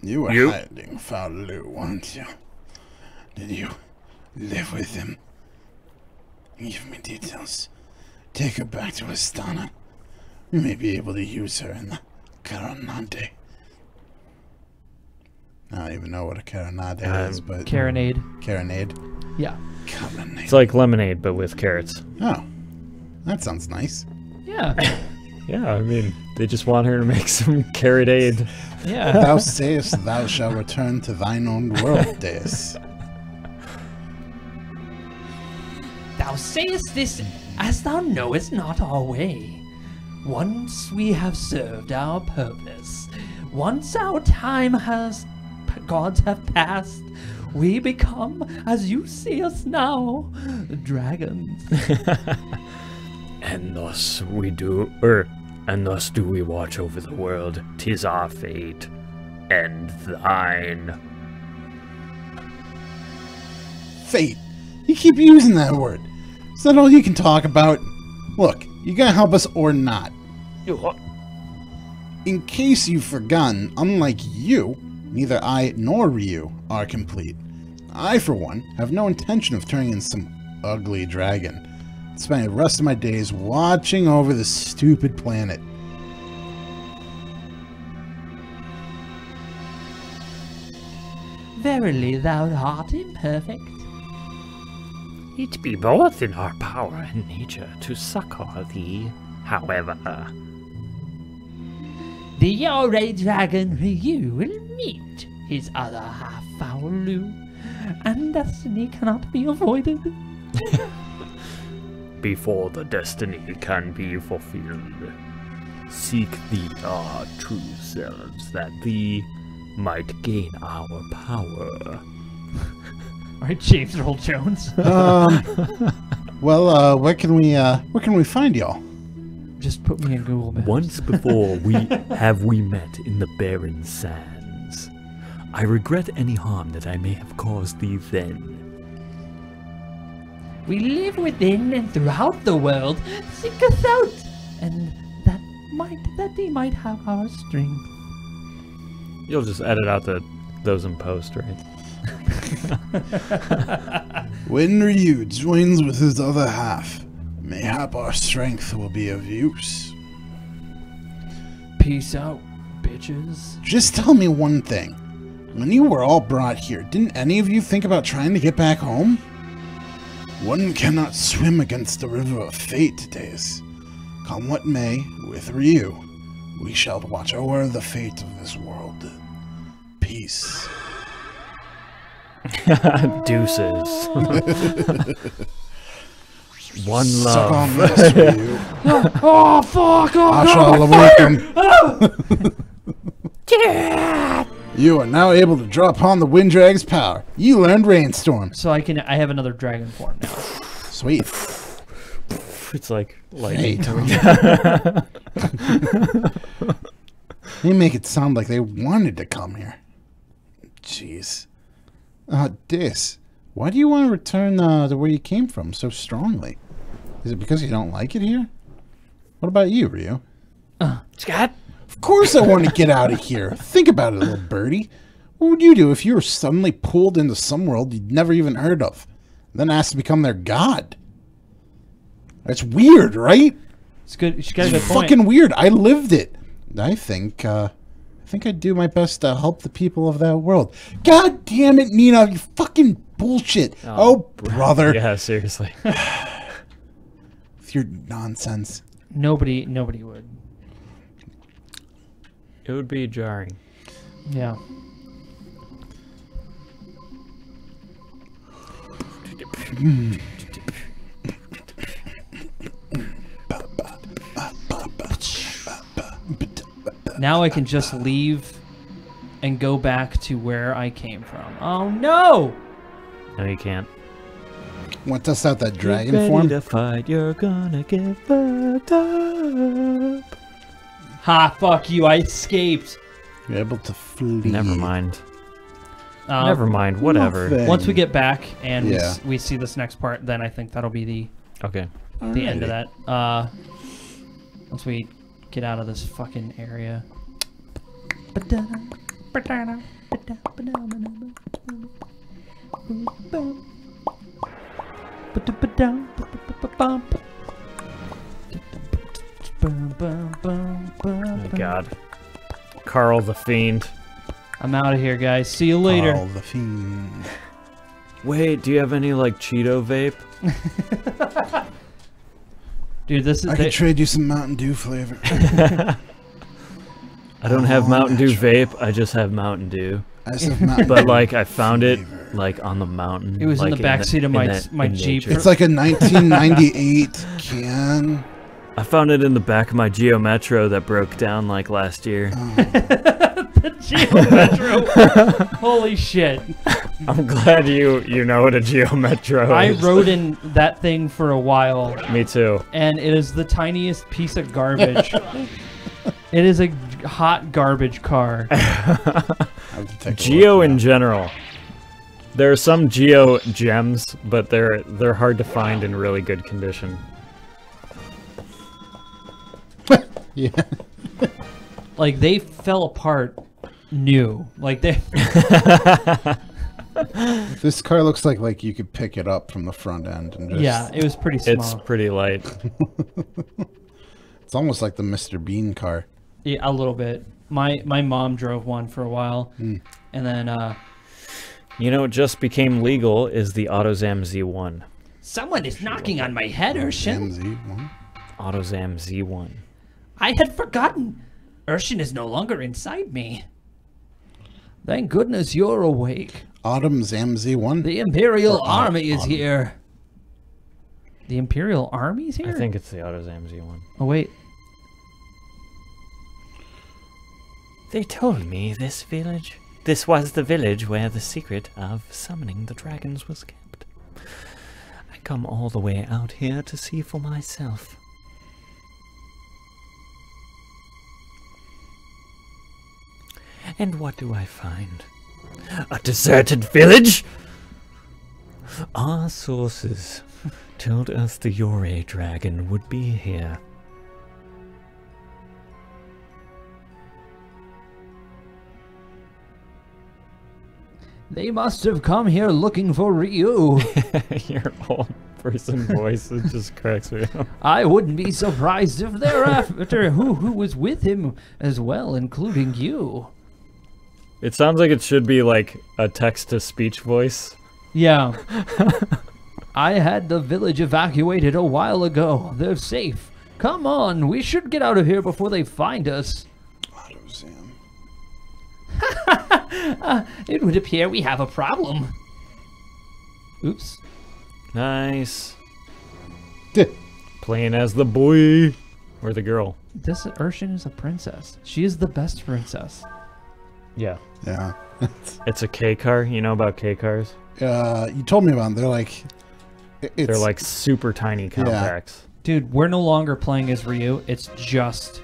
[SPEAKER 1] You were hiding Faulu, weren't you? Did you live with him? Give me details. Take her back to Astana. We may be able to use her in the Caronade. I don't even know what a Caronade is, but...
[SPEAKER 2] Caronade.
[SPEAKER 1] Caronade?
[SPEAKER 2] Yeah.
[SPEAKER 1] Caronade.
[SPEAKER 4] It's like lemonade, but with carrots.
[SPEAKER 1] Oh. That sounds nice.
[SPEAKER 2] Yeah.
[SPEAKER 4] Yeah, I mean, they just want her to make some carrot-aid.
[SPEAKER 2] Yeah.
[SPEAKER 1] Thou sayest thou shalt return to thine own world, Deus.
[SPEAKER 2] Thou sayest this as thou knowest not our way. Once we have served our purpose, once our time has, gods have passed, we become, as you see us now, dragons.
[SPEAKER 3] And thus we do, and thus do we watch over the world. 'Tis our fate, and thine.
[SPEAKER 1] Fate. You keep using that word. Is that all you can talk about? Look, you gonna help us or not? In case you've forgotten, unlike you, neither I nor Ryu are complete. I, for one, have no intention of turning into some ugly dragon. I'd spend the rest of my days watching over this stupid planet.
[SPEAKER 2] Verily thou art imperfect.
[SPEAKER 3] It be both in our power and nature to succor thee, however.
[SPEAKER 2] The Yore dragon Ryu will meet his other half Faulu, and destiny cannot be avoided.
[SPEAKER 3] Before the destiny can be fulfilled, seek thee our true selves, that thee might gain our power.
[SPEAKER 2] Alright, James Earl Jones.
[SPEAKER 1] Well, where can we find y'all?
[SPEAKER 2] Just put me in Google Maps.
[SPEAKER 3] Once before we met in the barren sands. I regret any harm that I may have caused thee then.
[SPEAKER 2] We live within and throughout the world. Seek us out, and that they might have our strength.
[SPEAKER 4] You'll just edit out those in post, right?
[SPEAKER 1] When Ryu joins with his other half, mayhap our strength will be of use.
[SPEAKER 2] Peace out, bitches.
[SPEAKER 1] Just tell me one thing. When you were all brought here, didn't any of you think about trying to get back home? One cannot swim against the river of fate, Deus. Come what may, with Ryu, we shall watch over the fate of this world. Peace.
[SPEAKER 4] Deuces. One
[SPEAKER 1] Suck on
[SPEAKER 4] love.
[SPEAKER 1] this, Ryu.
[SPEAKER 2] Oh, fuck!
[SPEAKER 1] I shall awaken. You are now able to draw upon the Wind Drag's power. You learned Rainstorm.
[SPEAKER 2] So I have another dragon form now.
[SPEAKER 1] Sweet.
[SPEAKER 4] It's like
[SPEAKER 1] Hey,
[SPEAKER 4] lightning.
[SPEAKER 1] Tom. They make it sound like they wanted to come here. Jeez. Dis, why do you want to return to where you came from so strongly? Is it because you don't like it here? What about you, Ryu?
[SPEAKER 3] Scott?
[SPEAKER 1] Of course I want to get out of here. Think about it, little birdie. What would you do if you were suddenly pulled into some world you'd never even heard of, then asked to become their god? That's weird, right?
[SPEAKER 2] It's good. She got a good
[SPEAKER 1] It's
[SPEAKER 2] point.
[SPEAKER 1] fucking weird. I lived it. I think I'd do my best to help the people of that world. God damn it, Nina, you fucking bullshit. Oh brother.
[SPEAKER 4] Yeah, seriously.
[SPEAKER 1] With your nonsense.
[SPEAKER 2] Nobody would.
[SPEAKER 4] It would be jarring.
[SPEAKER 2] Yeah. Now I can just leave and go back to where I came from. Oh no!
[SPEAKER 4] No, you can't.
[SPEAKER 1] Want to test out that dragon
[SPEAKER 4] Get ready
[SPEAKER 1] form?
[SPEAKER 4] to fight, you're gonna get fucked up.
[SPEAKER 2] Ha! Fuck you! I escaped.
[SPEAKER 1] You're able to flee.
[SPEAKER 4] Never mind. Never mind. Whatever.
[SPEAKER 1] Nothing.
[SPEAKER 2] Once we get back and
[SPEAKER 1] Yeah.
[SPEAKER 2] we see this next part, then I think that'll be the
[SPEAKER 4] Okay.
[SPEAKER 2] end of that. Once we get out of this fucking area.
[SPEAKER 4] Oh God. Carl the Fiend.
[SPEAKER 2] I'm out of here, guys. See you later.
[SPEAKER 1] Carl the Fiend.
[SPEAKER 4] Wait, do you have any like Cheeto vape?
[SPEAKER 2] Dude, this is
[SPEAKER 1] I could trade you some Mountain Dew flavor.
[SPEAKER 4] I don't have Mountain Dew vape. I just have Mountain Dew.
[SPEAKER 1] I just have Mountain
[SPEAKER 4] But
[SPEAKER 1] Dew
[SPEAKER 4] like I found it
[SPEAKER 1] flavor.
[SPEAKER 4] like on the mountain.
[SPEAKER 2] It was in
[SPEAKER 4] like,
[SPEAKER 2] the backseat of my
[SPEAKER 4] in
[SPEAKER 2] Jeep.
[SPEAKER 4] nature.
[SPEAKER 1] It's like a 1998 can.
[SPEAKER 4] I found it in the back of my Geo Metro that broke down like last year.
[SPEAKER 2] The Geo Metro. Holy shit.
[SPEAKER 4] I'm glad you know what a Geo Metro
[SPEAKER 2] I
[SPEAKER 4] is.
[SPEAKER 2] rode in that thing for a while,
[SPEAKER 4] Me too.
[SPEAKER 2] and it is the tiniest piece of garbage. It is a hot garbage car.
[SPEAKER 4] Geo in general. There are some Geo gems, but they're hard to find in really good condition.
[SPEAKER 1] Yeah.
[SPEAKER 2] Like, they fell apart new. Like, they...
[SPEAKER 1] This car looks like you could pick it up from the front end and just.
[SPEAKER 2] Yeah, it was pretty small.
[SPEAKER 4] It's pretty light.
[SPEAKER 1] It's almost like the Mr. Bean car.
[SPEAKER 2] Yeah, a little bit. My mom drove one for a while, and then,
[SPEAKER 4] You know what just became legal is the AutoZam Z1.
[SPEAKER 2] Someone is knocking on my head, Ershin.
[SPEAKER 1] MZ1.
[SPEAKER 4] AutoZam Z1.
[SPEAKER 2] I had forgotten. Ershin is no longer inside me. Thank goodness you're awake.
[SPEAKER 1] Autumn's MZ1.
[SPEAKER 2] The Imperial
[SPEAKER 1] Or
[SPEAKER 2] Army is
[SPEAKER 1] Autumn.
[SPEAKER 2] here. The Imperial Army's here?
[SPEAKER 4] I think it's the AutoZam Z1.
[SPEAKER 2] Oh, wait.
[SPEAKER 4] They told me this was the village where the secret of summoning the dragons was kept. I come all the way out here to see for myself. And what do I find? A deserted village? Our sources told us the Yore dragon would be here.
[SPEAKER 2] They must have come here looking for Ryu.
[SPEAKER 4] Your old person voice, it just cracks me up.
[SPEAKER 2] I wouldn't be surprised if they're after who was with him as well, including you.
[SPEAKER 4] It sounds like it should be like a text-to-speech voice.
[SPEAKER 2] Yeah. I had the village evacuated a while ago. They're safe. Come on, we should get out of here before they find us.
[SPEAKER 1] AutoZam.
[SPEAKER 2] It would appear we have a problem. Oops.
[SPEAKER 4] Nice.
[SPEAKER 1] Duh.
[SPEAKER 4] Playing as the boy. Or the girl.
[SPEAKER 2] This Ershin is a princess. She is the best princess.
[SPEAKER 4] Yeah.
[SPEAKER 1] Yeah.
[SPEAKER 4] It's a K car. You know about K cars?
[SPEAKER 1] You told me about them. They're like.
[SPEAKER 4] They're like super tiny compacts.
[SPEAKER 2] Dude, we're no longer playing as Ryu. It's just...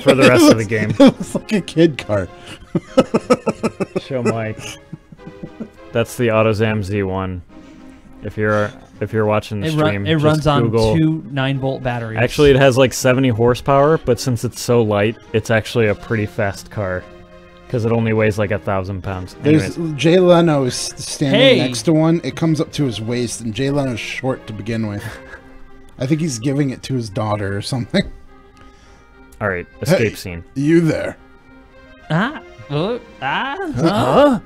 [SPEAKER 4] For the rest of the game.
[SPEAKER 1] It looks like a kid car.
[SPEAKER 4] Show Mike. That's the AutoZam Z1. If you're watching the stream,
[SPEAKER 2] it
[SPEAKER 4] just
[SPEAKER 2] runs on
[SPEAKER 4] Google.
[SPEAKER 2] 2 9-volt batteries.
[SPEAKER 4] Actually, it has like 70 horsepower, but since it's so light, it's actually a pretty fast car. Because it only weighs like 1,000 pounds.
[SPEAKER 1] There's
[SPEAKER 4] Anyways,
[SPEAKER 1] Jay Leno is standing
[SPEAKER 2] Hey!
[SPEAKER 1] next to one. It comes up to his waist, and Jay Leno's short to begin with. I think he's giving it to his daughter or something.
[SPEAKER 4] alright, escape
[SPEAKER 1] Hey.
[SPEAKER 4] scene.
[SPEAKER 1] You there?
[SPEAKER 2] Huh?
[SPEAKER 4] Huh?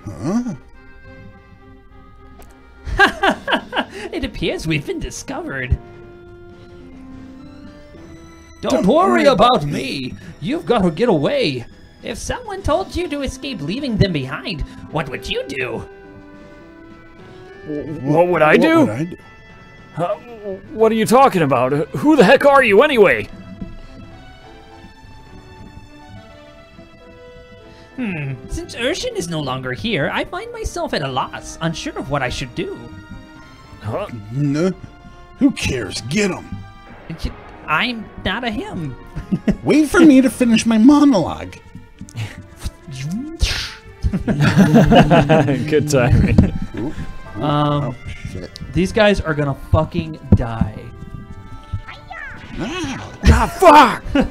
[SPEAKER 2] It appears we've been discovered. Don't worry about me. You've got to get away. If someone told you to escape leaving them behind, what would you do?
[SPEAKER 4] What would I do?
[SPEAKER 1] What would I do?
[SPEAKER 4] What are you talking about? Who the heck are you anyway?
[SPEAKER 2] Since Ershin is no longer here, I find myself at a loss, unsure of what I should do.
[SPEAKER 4] Huh?
[SPEAKER 1] No. Who cares? Get him.
[SPEAKER 2] I'm not a him.
[SPEAKER 1] Wait for me to finish my monologue.
[SPEAKER 4] Good timing.
[SPEAKER 1] Oh, shit.
[SPEAKER 2] These guys are gonna fucking die.
[SPEAKER 4] Ah, fuck!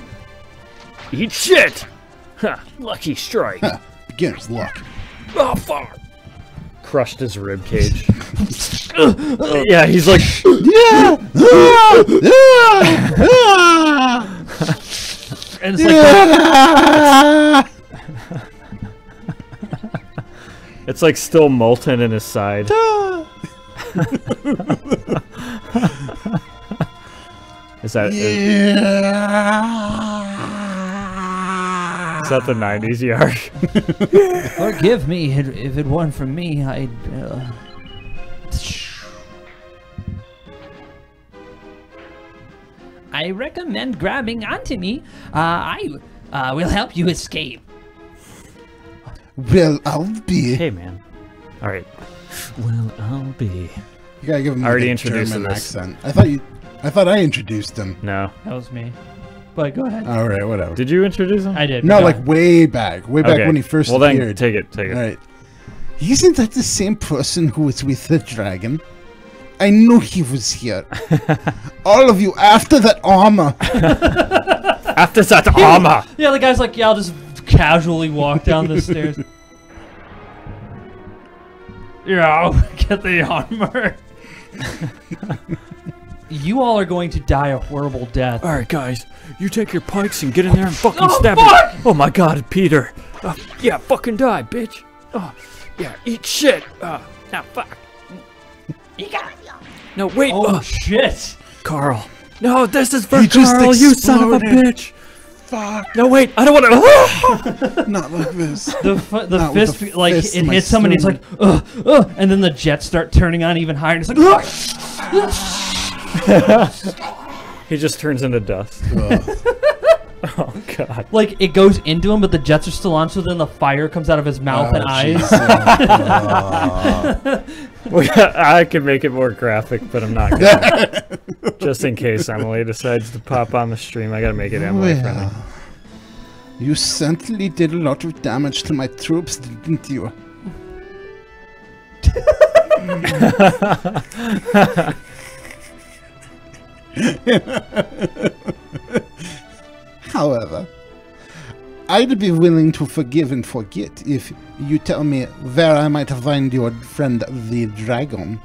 [SPEAKER 4] Eat shit! Huh, lucky strike.
[SPEAKER 1] Beginner's luck.
[SPEAKER 4] Oh, fuck! Crushed his rib cage. Yeah, he's like,
[SPEAKER 2] And it's like
[SPEAKER 4] it's like still molten in his side. Is that is that the 90s yark?
[SPEAKER 2] forgive me if it weren't for me, I'd. I recommend grabbing onto me. I will help you escape.
[SPEAKER 1] Well, I'll be.
[SPEAKER 4] Hey, man. All right. Well, I'll be.
[SPEAKER 1] You gotta give him
[SPEAKER 4] I already
[SPEAKER 1] a
[SPEAKER 4] introduced
[SPEAKER 1] German
[SPEAKER 4] this.
[SPEAKER 1] accent. I thought I introduced him.
[SPEAKER 4] No.
[SPEAKER 2] That was me. But go ahead.
[SPEAKER 1] All right, whatever.
[SPEAKER 4] Did you introduce him?
[SPEAKER 2] I did.
[SPEAKER 1] No,
[SPEAKER 2] Go
[SPEAKER 1] like
[SPEAKER 2] ahead.
[SPEAKER 1] way back
[SPEAKER 4] Okay.
[SPEAKER 1] when he first
[SPEAKER 4] well, then
[SPEAKER 1] appeared.
[SPEAKER 4] take it.
[SPEAKER 1] All right. Isn't that the same person who was with the dragon? I knew he was here. All of you, after that armor.
[SPEAKER 4] After that armor.
[SPEAKER 2] Yeah, the guy's like, yeah, I'll just casually walk down the stairs. Yeah, I'll get the armor. You all are going to die a horrible death.
[SPEAKER 4] All right, guys, you take your pikes and get in there and fucking
[SPEAKER 2] Oh,
[SPEAKER 4] stab
[SPEAKER 2] fuck!
[SPEAKER 4] him. Oh my God, Peter. Yeah, fucking die, bitch. Oh, yeah, eat shit. Now fuck. No, wait.
[SPEAKER 2] Oh, shit.
[SPEAKER 4] Carl. No, this is for
[SPEAKER 1] He just
[SPEAKER 4] Carl, you son of a
[SPEAKER 1] exploded.
[SPEAKER 4] bitch.
[SPEAKER 1] Fuck.
[SPEAKER 4] No, wait, I don't want to.
[SPEAKER 1] Not like this.
[SPEAKER 2] The
[SPEAKER 1] Not with
[SPEAKER 2] fist,
[SPEAKER 1] the
[SPEAKER 2] like,
[SPEAKER 1] fist,
[SPEAKER 2] it
[SPEAKER 1] my
[SPEAKER 2] hits someone, he's like,
[SPEAKER 1] sternum.
[SPEAKER 2] and then the jets start turning on even higher, and it's like,
[SPEAKER 4] He just turns into dust. Oh, God.
[SPEAKER 2] like, it goes into him, but the jets are still on, so then the fire comes out of his mouth and eyes.
[SPEAKER 4] Well, I could make it more graphic, but I'm not gonna. Just in case Emily decides to pop on the stream, I gotta make it Emily friendly.
[SPEAKER 1] Well, you certainly did a lot of damage to my troops, didn't you? However, I'd be willing to forgive and forget if you tell me where I might find your friend the dragon.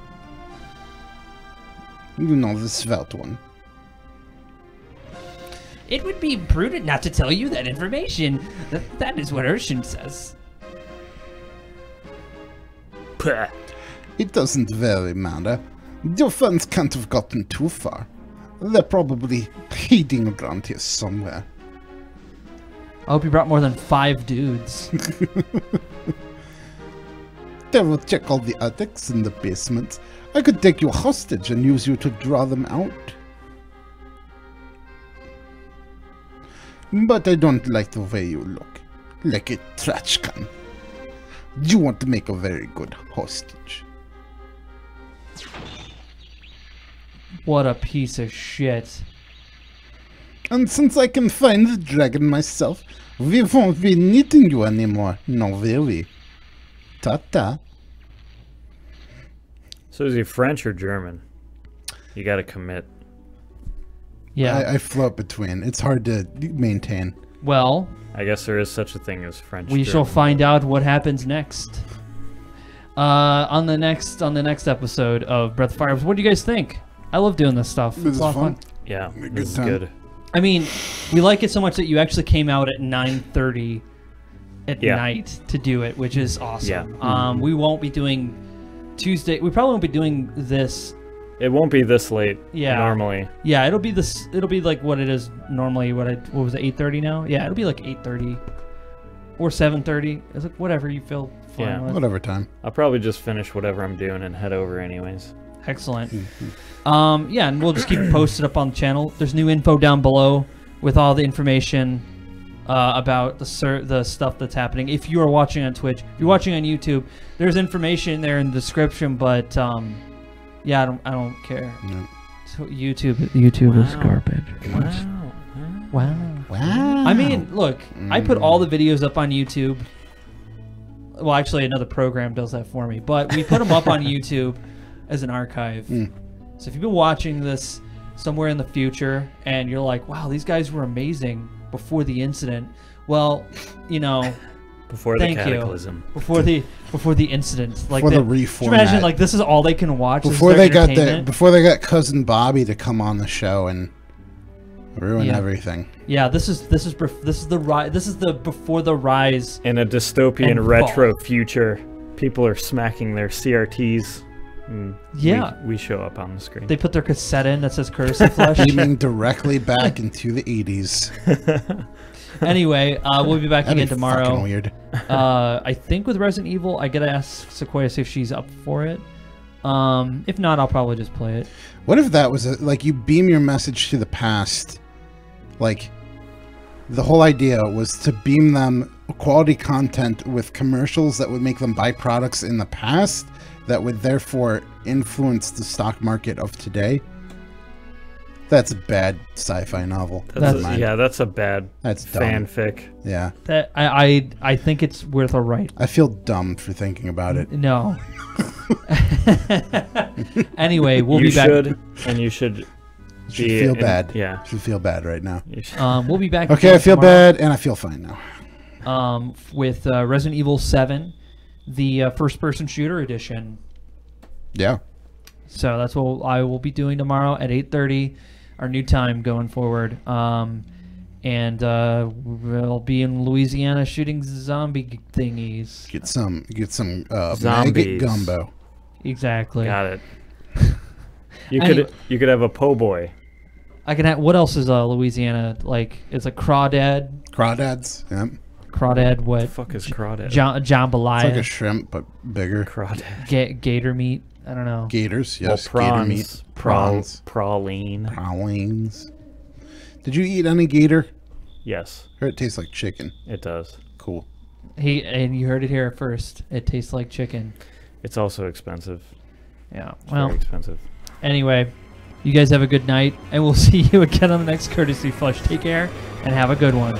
[SPEAKER 1] You know, the svelte one.
[SPEAKER 2] It would be prudent not to tell you that information. That is what Ershin says.
[SPEAKER 4] Puh.
[SPEAKER 1] It doesn't very matter. Your friends can't have gotten too far. They're probably hiding around here somewhere.
[SPEAKER 2] I hope you brought more than 5 dudes.
[SPEAKER 1] They will check all the attics and the basements. I could take you hostage and use you to draw them out. But I don't like the way you look. Like a trash can. You want to make a very good hostage.
[SPEAKER 2] What a piece of shit.
[SPEAKER 1] And since I can find the dragon myself, we won't be needing you anymore. No, really. Ta-ta.
[SPEAKER 4] So is he French or German? You gotta commit.
[SPEAKER 2] Yeah.
[SPEAKER 1] I float between. It's hard to maintain.
[SPEAKER 2] Well,
[SPEAKER 4] I guess there is such a thing as French.
[SPEAKER 2] we shall
[SPEAKER 4] German.
[SPEAKER 2] find out what happens next. On the next episode of Breath of Fire. What do you guys think? I love doing this stuff.
[SPEAKER 1] This
[SPEAKER 2] It's
[SPEAKER 1] is
[SPEAKER 2] a lot of
[SPEAKER 1] fun.
[SPEAKER 2] fun.
[SPEAKER 4] Yeah,
[SPEAKER 1] Good
[SPEAKER 4] this is
[SPEAKER 1] time.
[SPEAKER 4] good.
[SPEAKER 2] I mean, we like it so much that you actually came out at 9:30 at
[SPEAKER 4] Yeah.
[SPEAKER 2] night to do it, which is awesome.
[SPEAKER 4] Yeah.
[SPEAKER 2] We won't be doing Tuesday. We probably won't be doing this.
[SPEAKER 4] It won't be this late.
[SPEAKER 2] Yeah.
[SPEAKER 4] Normally.
[SPEAKER 2] Yeah, it'll be this. It'll be like what it is normally. What was it? 8:30 now? Yeah, it'll be like 8:30 or 7:30. It's like whatever you feel fine
[SPEAKER 4] Yeah.
[SPEAKER 2] with.
[SPEAKER 1] Whatever time.
[SPEAKER 4] I'll probably just finish whatever I'm doing and head over anyways.
[SPEAKER 2] Excellent. Yeah, and we'll just keep it posted up on the channel. There's new info down below with all the information about the stuff that's happening. If you are watching on Twitch, if you're watching on YouTube, there's information there in the description, but Yeah, I don't care.
[SPEAKER 1] No.
[SPEAKER 2] So YouTube is garbage. Wow. I mean, look, I put all the videos up on YouTube. Well, actually, another program does that for me. But we put them up on YouTube as an archive. So if you've been watching this somewhere in the future and you're like, wow, these guys were amazing before the incident. Well, you know,
[SPEAKER 4] before the cataclysm.
[SPEAKER 2] Before the incident. Like
[SPEAKER 1] before the reformat.
[SPEAKER 2] Imagine, like, this is all they can watch.
[SPEAKER 1] Before they got cousin Bobby to come on the show and ruin everything.
[SPEAKER 2] Yeah, this is the rise. This is the before the rise.
[SPEAKER 3] In a dystopian retro future, people are smacking their CRTs.
[SPEAKER 2] Yeah,
[SPEAKER 3] we show up on the screen.
[SPEAKER 2] They put their cassette in that says Courtesy Flush.
[SPEAKER 1] Beaming directly back into the 80s.
[SPEAKER 2] Anyway, we'll be back again tomorrow.
[SPEAKER 1] Fucking weird.
[SPEAKER 2] I think with Resident Evil, I gotta ask Sequoia see if she's up for it. If not, I'll probably just play it.
[SPEAKER 1] What if that was like you beam your message to the past? Like, the whole idea was to beam them quality content with commercials that would make them buy products in the past that would therefore influence the stock market of today. That's a bad sci-fi novel.
[SPEAKER 3] That's a bad
[SPEAKER 1] dumb.
[SPEAKER 3] fanfic.
[SPEAKER 1] Yeah.
[SPEAKER 2] That I think it's worth a write.
[SPEAKER 1] I feel dumb for thinking about it.
[SPEAKER 2] No. Anyway, we'll be back.
[SPEAKER 3] You should
[SPEAKER 1] feel bad.
[SPEAKER 3] Yeah.
[SPEAKER 1] You should feel bad right now.
[SPEAKER 2] We'll be back.
[SPEAKER 1] Okay, I feel bad and I feel fine now.
[SPEAKER 2] With Resident Evil 7, the first-person shooter edition.
[SPEAKER 1] Yeah.
[SPEAKER 2] So that's what I will be doing tomorrow at 8:30, our new time going forward. And we'll be in Louisiana shooting zombie thingies.
[SPEAKER 1] Get some
[SPEAKER 3] zombies.
[SPEAKER 1] maggot gumbo.
[SPEAKER 2] Exactly.
[SPEAKER 3] Got it. You could have a po' boy.
[SPEAKER 2] I can have, what else is Louisiana like? It's a crawdad.
[SPEAKER 1] Crawdads. Yep.
[SPEAKER 2] Crawdad. What?
[SPEAKER 3] The fuck is crawdad?
[SPEAKER 2] Jambalaya.
[SPEAKER 1] It's like a shrimp but bigger.
[SPEAKER 3] Crawdad.
[SPEAKER 2] Gator meat. I don't know.
[SPEAKER 1] Gators. Yes.
[SPEAKER 3] Well, prawns.
[SPEAKER 1] Gator meat. Prawns.
[SPEAKER 3] Praline.
[SPEAKER 1] Pralines. Did you eat any gator?
[SPEAKER 3] Yes.
[SPEAKER 1] Or it tastes like chicken.
[SPEAKER 3] It does.
[SPEAKER 1] Cool.
[SPEAKER 2] And you heard it here first. It tastes like chicken.
[SPEAKER 3] It's also expensive.
[SPEAKER 2] Yeah.
[SPEAKER 3] It's very expensive.
[SPEAKER 2] Anyway, you guys have a good night, and we'll see you again on the next Courtesy Flush. Take care, and have a good one.